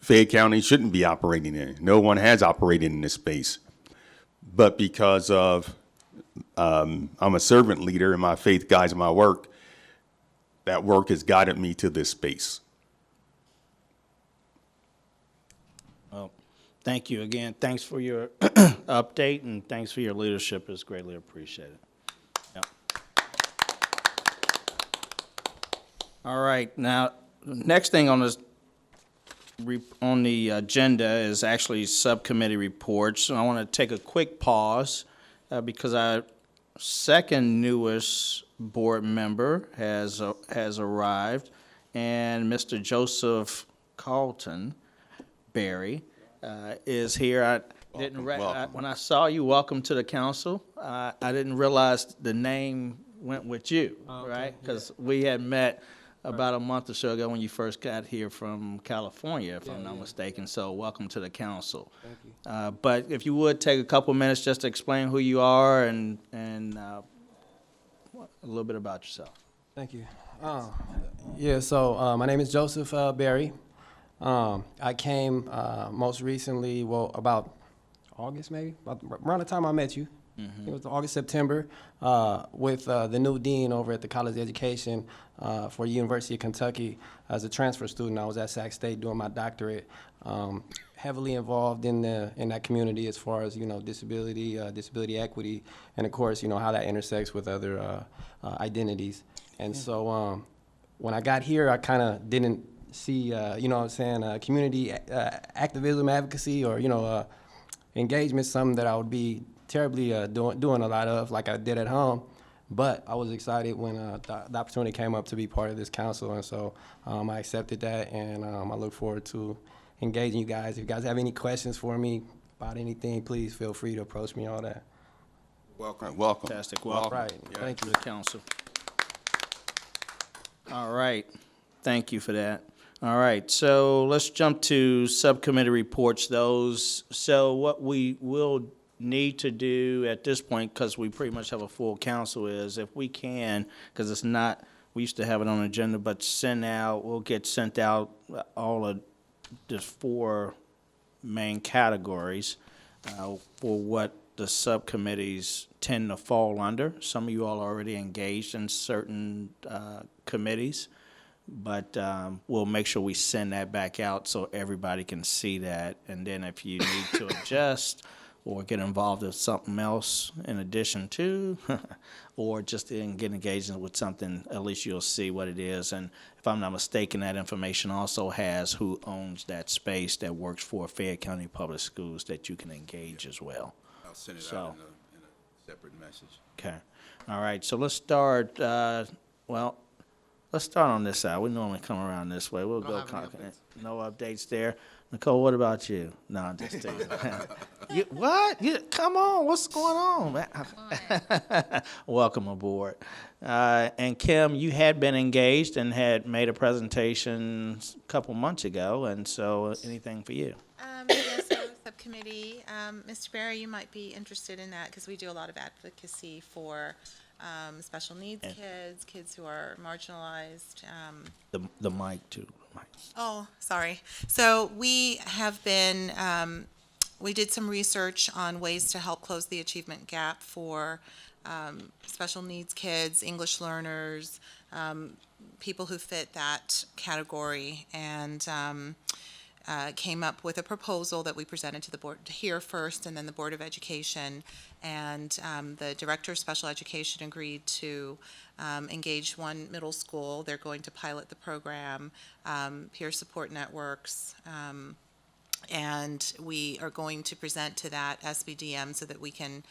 J: Fayette County shouldn't be operating in. No one has operated in this space. But because of I'm a servant leader and my faith guides my work, that work has guided me to this space.
A: Well, thank you again. Thanks for your update and thanks for your leadership. It's greatly appreciated. Yep. All right. Now, next thing on this on the agenda is actually subcommittee reports. So I want to take a quick pause because our second newest board member has arrived, and Mr. Joseph Carlton Berry is here. I didn't when I saw you, welcome to the council. I didn't realize the name went with you, right? Because we had met about a month or so ago when you first got here from California, if I'm not mistaken. So welcome to the council.
X: Thank you.
A: But if you would take a couple minutes just to explain who you are and a little bit about yourself.
X: Thank you. So my name is Joseph Berry. I came most recently, about August maybe, around the time I met you. It was August, September, with the new dean over at the College of Education for University of Kentucky. As a transfer student, I was at Sac State doing my doctorate, heavily involved in that community as far as, disability, disability equity, and of course, how that intersects with other identities. And so when I got here, I kind of didn't see, community activism, advocacy, or, engagement, something that I would be terribly doing a lot of, like I did at home. But I was excited when the opportunity came up to be part of this council, and so I accepted that, and I look forward to engaging you guys. If you guys have any questions for me about anything, please feel free to approach me, all that.
B: Welcome.
J: Welcome.
A: Fantastic. Welcome.
X: Right.
A: Yeah,
X: Thank
A: to
X: you.
A: the council. All right. Thank you for that. All right. So let's jump to subcommittee reports. So what we will need to do at this point, because we pretty much have a full council, is if we can, because it's not, we used to have it on the agenda, but we'll get sent out all of the 4 main categories for what the subcommittees tend to fall under. Some of you all are already engaged in certain committees, but we'll make sure we send that back out so everybody can see that. And then if you need to adjust or get involved with something else in addition to, or just get engaged with something, at least you'll see what it is. And if I'm not mistaken, that information also has who owns that space that works for Fayette County Public Schools that you can engage as well.
B: I'll send it out in a separate message.
A: Okay. All right. So let's start, let's start on this side. We normally come around this way. We'll go. No updates there. Nicole, what about you? No, I'm just teasing. What? Come on. What's going on, man? Welcome aboard. And Kim, you had been engaged and had made a presentation a couple months ago. And so anything for you?
F: Yes, so subcommittee. Mr. Barry, you might be interested in that because we do a lot of advocacy for special needs kids, kids who are marginalized.
A: The mic, too.
F: Oh, sorry. So we have been, we did some research on ways to help close the achievement gap for special needs kids, English learners, people who fit that category, and came up with a proposal that we presented to the board here first and then the Board of Education. And the Director of Special Education agreed to engage one middle school. They're going to pilot the program, peer support networks, and we are going to present to that SBDM so that we can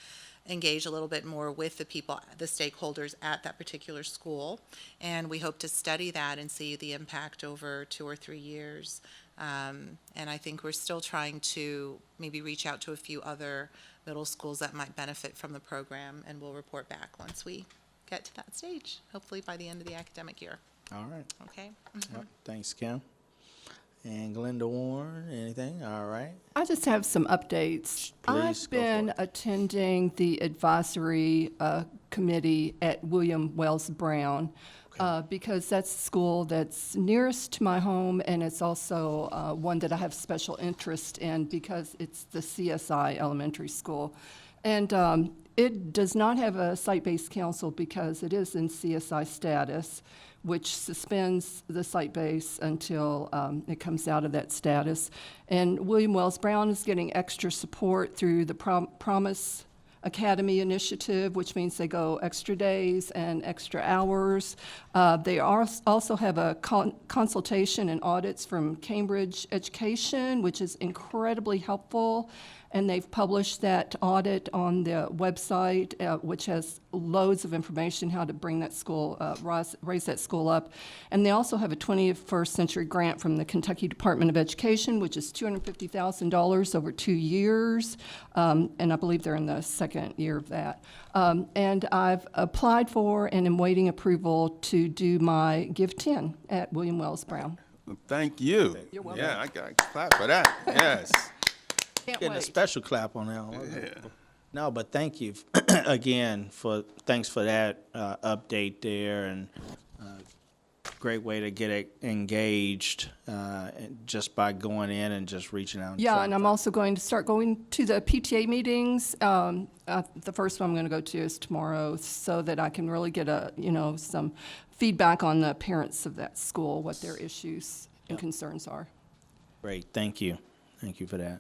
F: engage a little bit more with the people, the stakeholders at that particular school. And we hope to study that and see the impact over 2 or 3 years. And I think we're still trying to maybe reach out to a few other middle schools that might benefit from the program, and we'll report back once we get to that stage, hopefully by the end of the academic year.
A: All right.
F: Okay?
A: Yep. Thanks, Kim. And Glenda Warren, anything? All right.
H: I just have some updates.
A: Please
H: I've been attending the advisory committee at William Wells Brown because that's the school that's nearest to my home, and it's also one that I have special interest in because it's the CSI elementary school. And it does not have a site-based council because it is in CSI status, which suspends the site base until it comes out of that status. And William Wells Brown is getting extra support through the Promise Academy initiative, which means they go extra days and extra hours. They also have a consultation and audits from Cambridge Education, which is incredibly helpful. And they've published that audit on the website, which has loads of information how to bring that school, raise that school up. And they also have a 21st Century grant from the Kentucky Department of Education, which is $250,000 over 2 years. And I believe they're in the second year of that. And I've applied for and am waiting approval to do my Give 10 at William Wells Brown.
J: Thank you.
H: You're welcome.
J: Yeah, I got to clap for that. Yes.
H: Can't
A: Getting a
H: wait.
A: special clap on that one.
J: Yeah.
A: No, but thank you again thanks for that update there, and great way to get engaged just by going in and just reaching out.
H: Yeah, and I'm also going to start going to the PTA meetings. The first one I'm going to go to is tomorrow, so that I can really get some feedback on the parents of that school, what their issues and concerns are.
A: Great, thank you for that.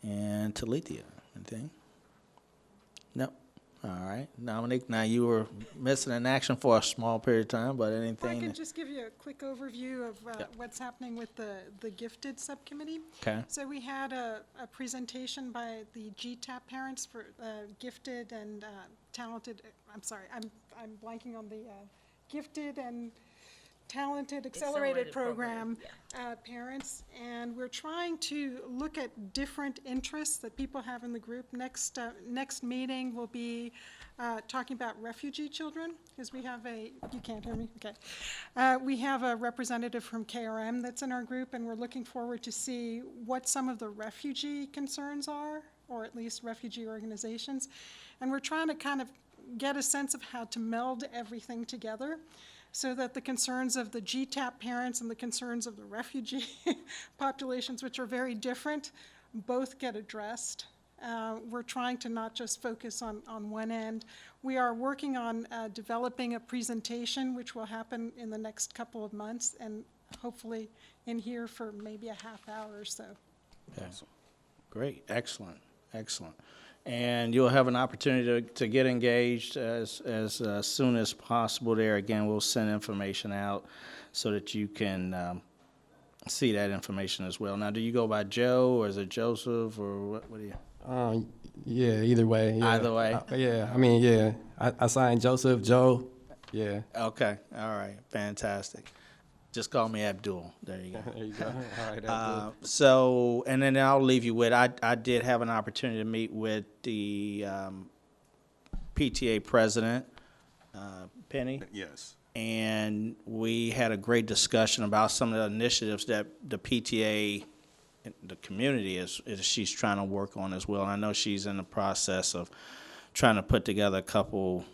A: And Talithia, anything? No. All right, Dominic. Now you were missing in action for a small period of time, but
E: If I
A: anything?
E: could just give you a quick overview of what's happening with the gifted subcommittee.
A: Okay.
E: So we had a presentation by the GTAP parents for gifted and talented, I'm blanking on the gifted and talented accelerated program parents, and we're trying to look at different interests that people have in the group. Next meeting will be talking about refugee children, because we have you can't hear me? Okay. We have a representative from KRM that's in our group, and we're looking forward to see what some of the refugee concerns are, or at least refugee organizations. And we're trying to kind of get a sense of how to meld everything together so that the concerns of the GTAP parents and the concerns of the refugee populations, which are very different, both get addressed. We're trying to not just focus on one end. We are working on developing a presentation, which will happen in the next couple of months, and hopefully in here for maybe a half hour or so.
A: Yeah. Great, excellent, excellent. And you'll have an opportunity to get engaged as soon as possible there. Again, we'll send information out so that you can see that information as well. Now, do you go by Joe, or is it Joseph, or what do you?
X: Yeah, either way. Yeah.
A: Either way?
X: Yeah, I mean, yeah. I signed Joseph, Joe, yeah.
A: Okay, all right, fantastic. Just call me Abdul. There you go.
X: There you go. All right, Abdul.
A: So, and then I'll leave you with, I did have an opportunity to meet with the PTA president, Penny.
J: Yes.
A: And we had a great discussion about some of the initiatives that the PTA, the community is she's trying to work on as well. And I know she's in the process of trying to put together a couple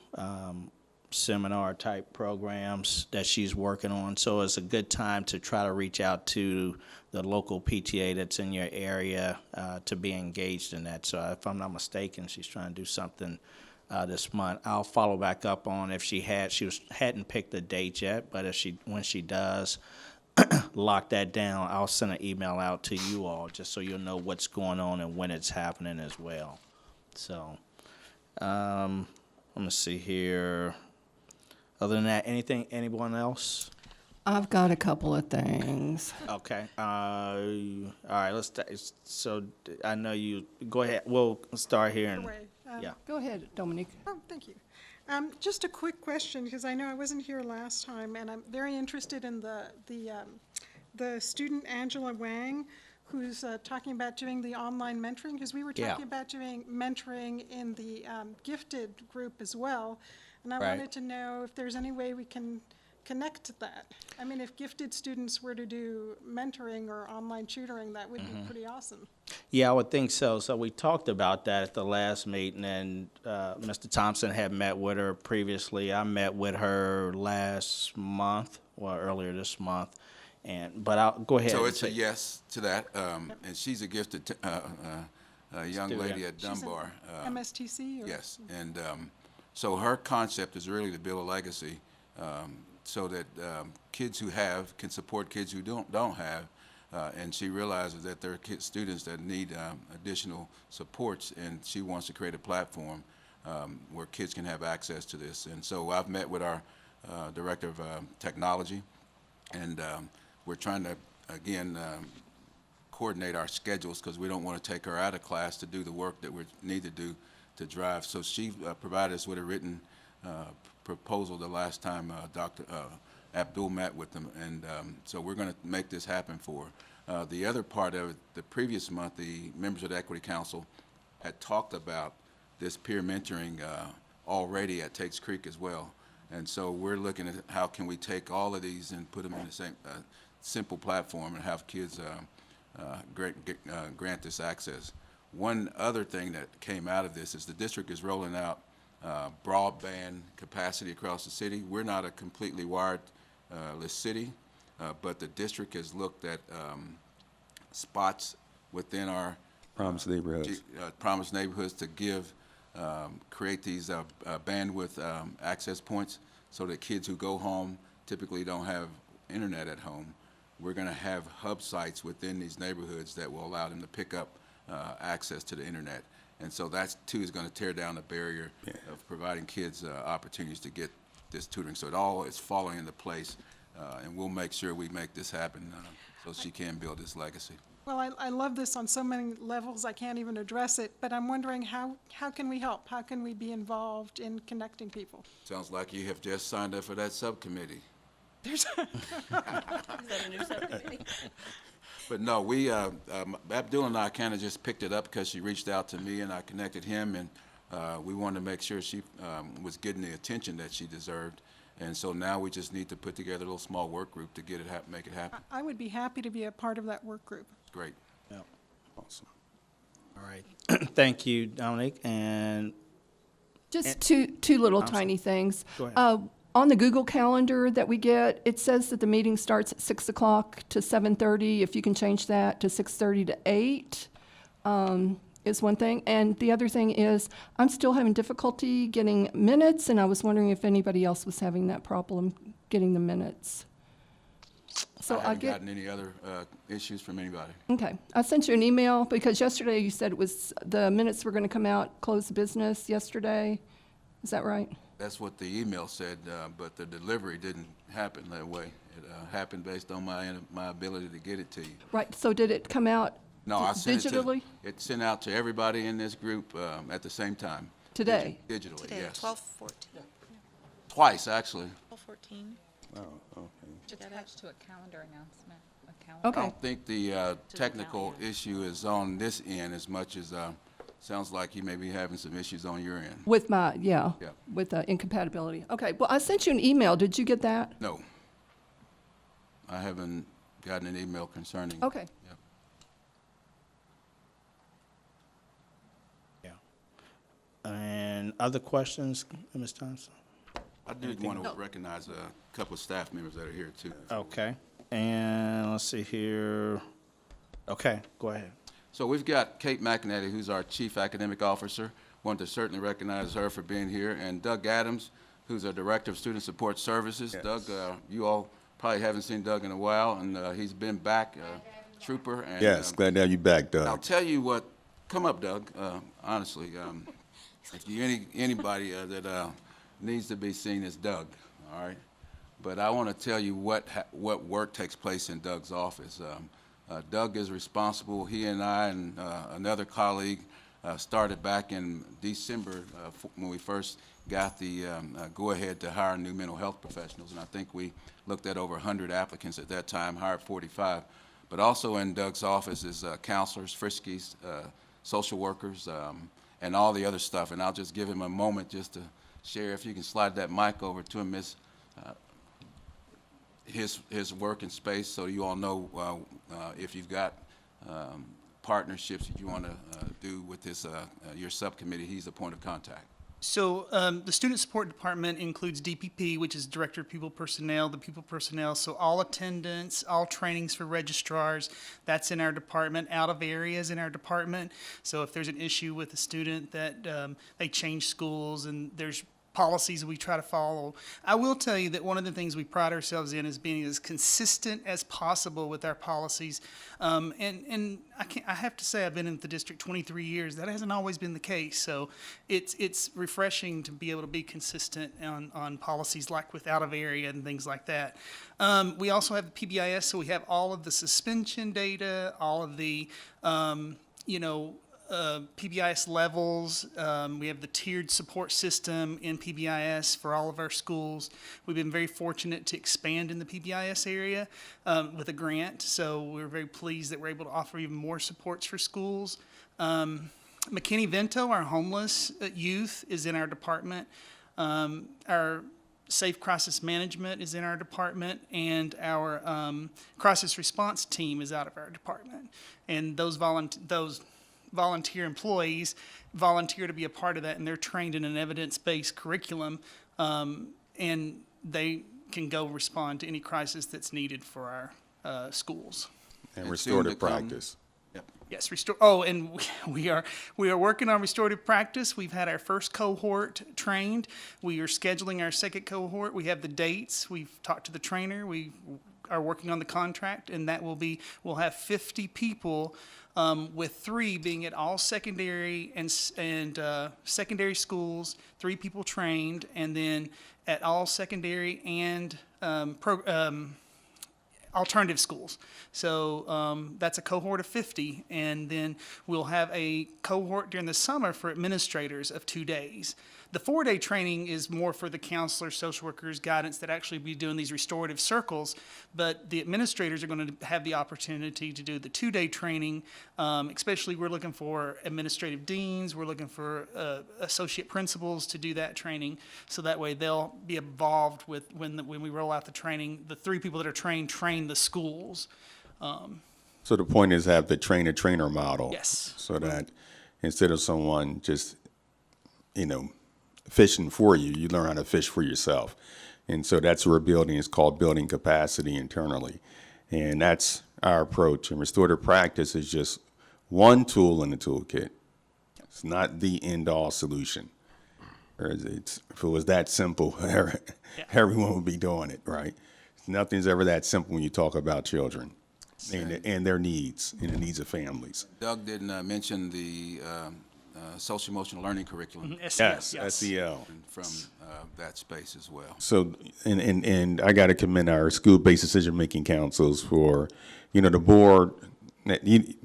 A: seminar type programs that she's working on. So it's a good time to try to reach out to the local PTA that's in your area to be engaged in that. So if I'm not mistaken, she's trying to do something this month. I'll follow back up on if she hadn't picked a date yet, but when she does lock that down, I'll send an email out to you all just so you'll know what's going on and when it's happening as well. So let me see here. Other than that, anyone else?
H: I've got a couple of things.
A: Okay. All right. So I know you. Go ahead. We'll start here. And, yeah.
H: Go ahead, Dominique.
E: Oh, thank you. Just a quick question, because I know I wasn't here last time, and I'm very interested in the student Angela Wang, who's talking about doing the online mentoring, because we were talking about doing mentoring in the gifted group as well. And I wanted to know if there's any way we can connect that. I mean, if gifted students were to do mentoring or online tutoring, that would be pretty awesome.
A: Yeah, I would think so. So we talked about that at the last meeting, and Mr. Thompson had met with her previously. I met with her last month, or earlier this month. But I'll go ahead.
B: So it's a yes to that, and she's a gifted young lady at Dunbar.
E: MSTC? Or?
B: Yes, and so her concept is really to build a legacy so that kids who have can support kids who don't have, and she realizes that there are students that need additional supports, and she wants to create a platform where kids can have access to this. And so I've met with our director of technology, and we're trying to, again, coordinate our schedules because we don't want to take her out of class to do the work that we need to do to drive. So she provided us with a written proposal the last time Dr. Abdul met with them, and so we're going to make this happen for her. The other part of it, the previous month, the members of the Equity Council had talked about this peer mentoring already at Takes Creek as well. And so we're looking at how can we take all of these and put them in the same simple platform and have kids grant this access. One other thing that came out of this is the district is rolling out broadband capacity across the city. We're not a completely wireless city, but the district has looked at spots within our
J: Promised neighborhoods.
B: Promised neighborhoods to create these bandwidth access points so that kids who go home typically don't have internet at home. We're going to have hub sites within these neighborhoods that will allow them to pick up access to the internet. And so that too is going to tear down the barrier of providing kids opportunities to get this tutoring. So it all is falling into place, and we'll make sure we make this happen so she can build this legacy.
E: Well, I love this on so many levels, I can't even address it, but I'm wondering how can we help? How can we be involved in connecting people?
B: Sounds like you have just signed up for that subcommittee.
E: There's
H: Is that a new subcommittee?
B: But no, we, Abdul and I kind of just picked it up because she reached out to me and I connected him, and we wanted to make sure she was getting the attention that she deserved. And so now we just need to put together a little small work group to get it make it happen.
E: I would be happy to be a part of that work group.
B: Great.
A: Yeah. Awesome. All right. Thank you, Dominique. And
H: Just two little
A: I'm
H: tiny things.
A: Go ahead.
H: On the Google Calendar that we get, it says that the meeting starts at 6 o'clock to 7:30. If you can change that to 6:30 to 8, is one thing. And the other thing is, I'm still having difficulty getting minutes, and I was wondering if anybody else was having that problem getting the minutes. So
B: I haven't gotten any other issues from anybody.
H: Okay. I sent you an email because yesterday you said the minutes were going to come out, close business yesterday. Is that right?
B: That's what the email said, but the delivery didn't happen that way. It happened based on my ability to get it to you.
H: Right. So did it come out
B: No, I sent
H: digitally?
B: it sent out to everybody in this group at the same time.
H: Today?
B: Digitally,
F: Today,
B: yes.
F: 12/14.
B: Twice, actually.
F: 12/14.
J: Oh, okay.
C: It's attached to a calendar announcement.
B: I don't think the technical issue is on this end as much as, sounds like you may be having some issues on your end.
H: With my,
B: Yeah.
H: with incompatibility. Okay. Well, I sent you an email. Did you get that?
B: No. I haven't gotten an email concerning.
H: Okay.
B: Yep.
A: And other questions, Ms. Thompson?
B: I did want to recognize a couple of staff members that are here, too.
A: Okay. And let's see here. Okay, go ahead.
B: So we've got Kate McInerney, who's our Chief Academic Officer. Want to certainly recognize her for being here. And Doug Adams, who's our Director of Student Support Services. Yes. Doug, you all probably haven't seen Doug in a while, and he's been back, trooper. And,
J: Yes, glad to have you back, Doug.
B: I'll tell you what, come up, Doug, honestly. If you anybody that needs to be seen as Doug, all right? But I want to tell you what work takes place in Doug's office. Doug is responsible. He and I and another colleague started back in December when we first got the go-ahead to hire new mental health professionals, and I think we looked at over 100 applicants at that time, hired 45. But also in Doug's office is counselors, friskies, social workers, and all the other stuff. And I'll just give him a moment just to share, if you can slide that mic over to him, Miss. His work and space, so you all know if you've got partnerships that you want to do with this your subcommittee, he's a point of contact.
D: So the Student Support Department includes DPP, which is Director of People Personnel, the People Personnel. So all attendance, all trainings for registrars, that's in our department. Out of areas in our department. So if there's an issue with a student that they change schools and there's policies we try to follow. I will tell you that one of the things we pride ourselves in is being as consistent as possible with our policies. And I have to say, I've been in the district 23 years. That hasn't always been the case. So it's refreshing to be able to be consistent on policies like with out of area and things like that. We also have the PBIS, so we have all of the suspension data, all of the, PBIS levels. We have the tiered support system in PBIS for all of our schools. We've been very fortunate to expand in the PBIS area with a grant, so we're very pleased that we're able to offer even more supports for schools. McKinney-Vento, our homeless youth, is in our department. Our Safe Crisis Management is in our department, and our crisis response team is out of our department. And those volunteer employees volunteer to be a part of that, and they're trained in an evidence-based curriculum, and they can go respond to any crisis that's needed for our schools.
J: And restorative practice.
D: Yes, and we are working on restorative practice. We've had our first cohort trained. We are scheduling our second cohort. We have the dates. We've talked to the trainer. We are working on the contract, and we'll have 50 people, with 3 being at all secondary and secondary schools, 3 people trained, and then at all secondary and alternative schools. So that's a cohort of 50, and then we'll have a cohort during the summer for administrators of 2 days. The 4-day training is more for the counselors, social workers, guidance that actually be doing these restorative circles, but the administrators are going to have the opportunity to do the 2-day training. Especially we're looking for administrative deans, we're looking for associate principals to do that training, so that way they'll be involved with when we roll out the training. The 3 people that are train the schools.
J: So the point is have the trainer model.
D: Yes.
J: So that instead of someone just, fishing for you, you learn how to fish for yourself. And so that's what we're building. It's called building capacity internally. And that's our approach. And restorative practice is just one tool in the toolkit. It's not the end-all solution. If it was that simple, everyone would be doing it, right? Nothing's ever that simple when you talk about children and their needs and the needs of families.
B: Doug didn't mention the social emotional learning curriculum.
J: Yes, SEL.
B: From that space as well.
J: So, and I got to commend our school-based decision-making councils for, the board,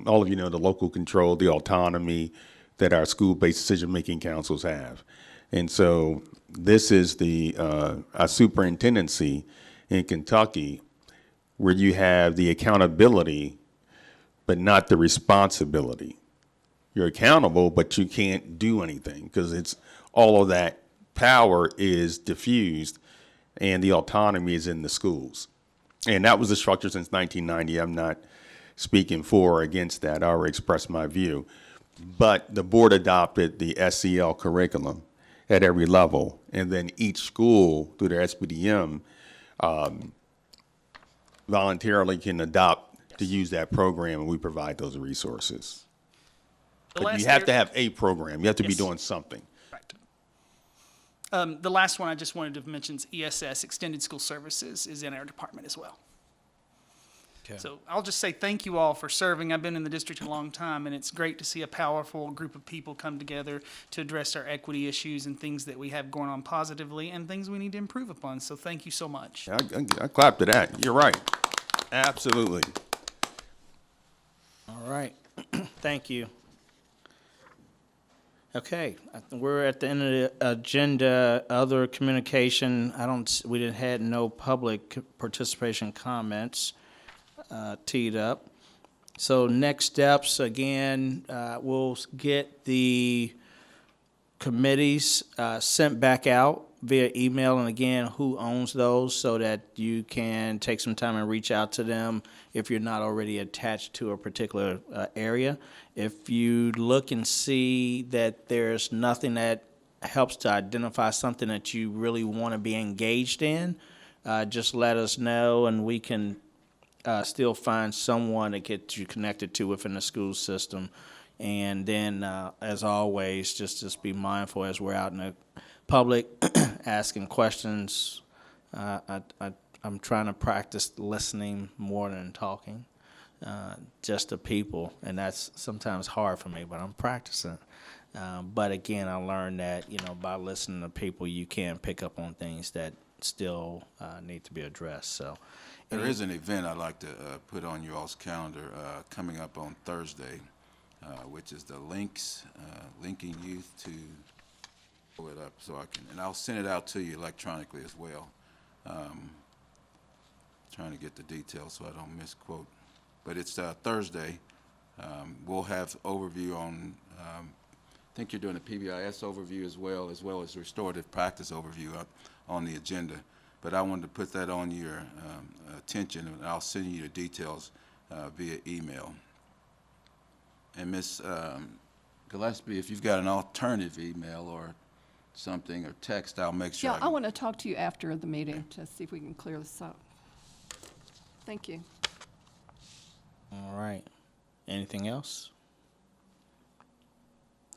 J: all of you know the local control, the autonomy that our school-based decision-making councils have. And so this is a superintendency in Kentucky where you have the accountability, but not the responsibility. You're accountable, but you can't do anything because it's all of that power is diffused and the autonomy is in the schools. And that was the structure since 1990. I'm not speaking for or against that. I already expressed my view. But the board adopted the SEL curriculum at every level. And then each school, through their SBDM, voluntarily can adopt to use that program, and we provide those resources. But you have to have a program. You have to be doing something.
D: Right. The last one I just wanted to mention is ESS, Extended School Services, is in our department as well. Okay. So I'll just say thank you all for serving. I've been in the district a long time, and it's great to see a powerful group of people come together to address our equity issues and things that we have going on positively and things we need to improve upon. So thank you so much.
J: I clap to that. You're right. Absolutely.
A: All right. Thank you. Okay, we're at the end of the agenda. Other communication, we didn't had no public participation comments teed up. So next steps, again, we'll get the committees sent back out via email, and again, who owns those, so that you can take some time and reach out to them if you're not already attached to a particular area. If you look and see that there's nothing that helps to identify something that you really want to be engaged in, just let us know, and we can still find someone to get you connected to within the school system. And then, as always, just be mindful as we're out in the public asking questions. I'm trying to practice listening more than talking, just to people, and that's sometimes hard for me, but I'm practicing. But again, I learned that, by listening to people, you can pick up on things that still need to be addressed. So
B: there is an event I'd like to put on your all's calendar coming up on Thursday, which is the linking youth to pull it up so I can, and I'll send it out to you electronically as well. Trying to get the details so I don't misquote. But it's Thursday. We'll have overview on, I think you're doing a PBIS overview as well as restorative practice overview on the agenda. But I wanted to put that on your attention, and I'll send you the details via email. And Ms. Gillespie, if you've got an alternative email or something or text, I'll make sure.
H: Yeah, I want to talk to you after the meeting to see if we can clear this up. Thank you.
A: All right. Anything else?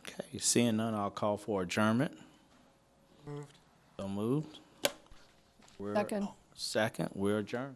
A: Okay, seeing none, I'll call for adjournment.
U: Moved.
A: So moved.
H: Second.
A: Second, we're adjourned.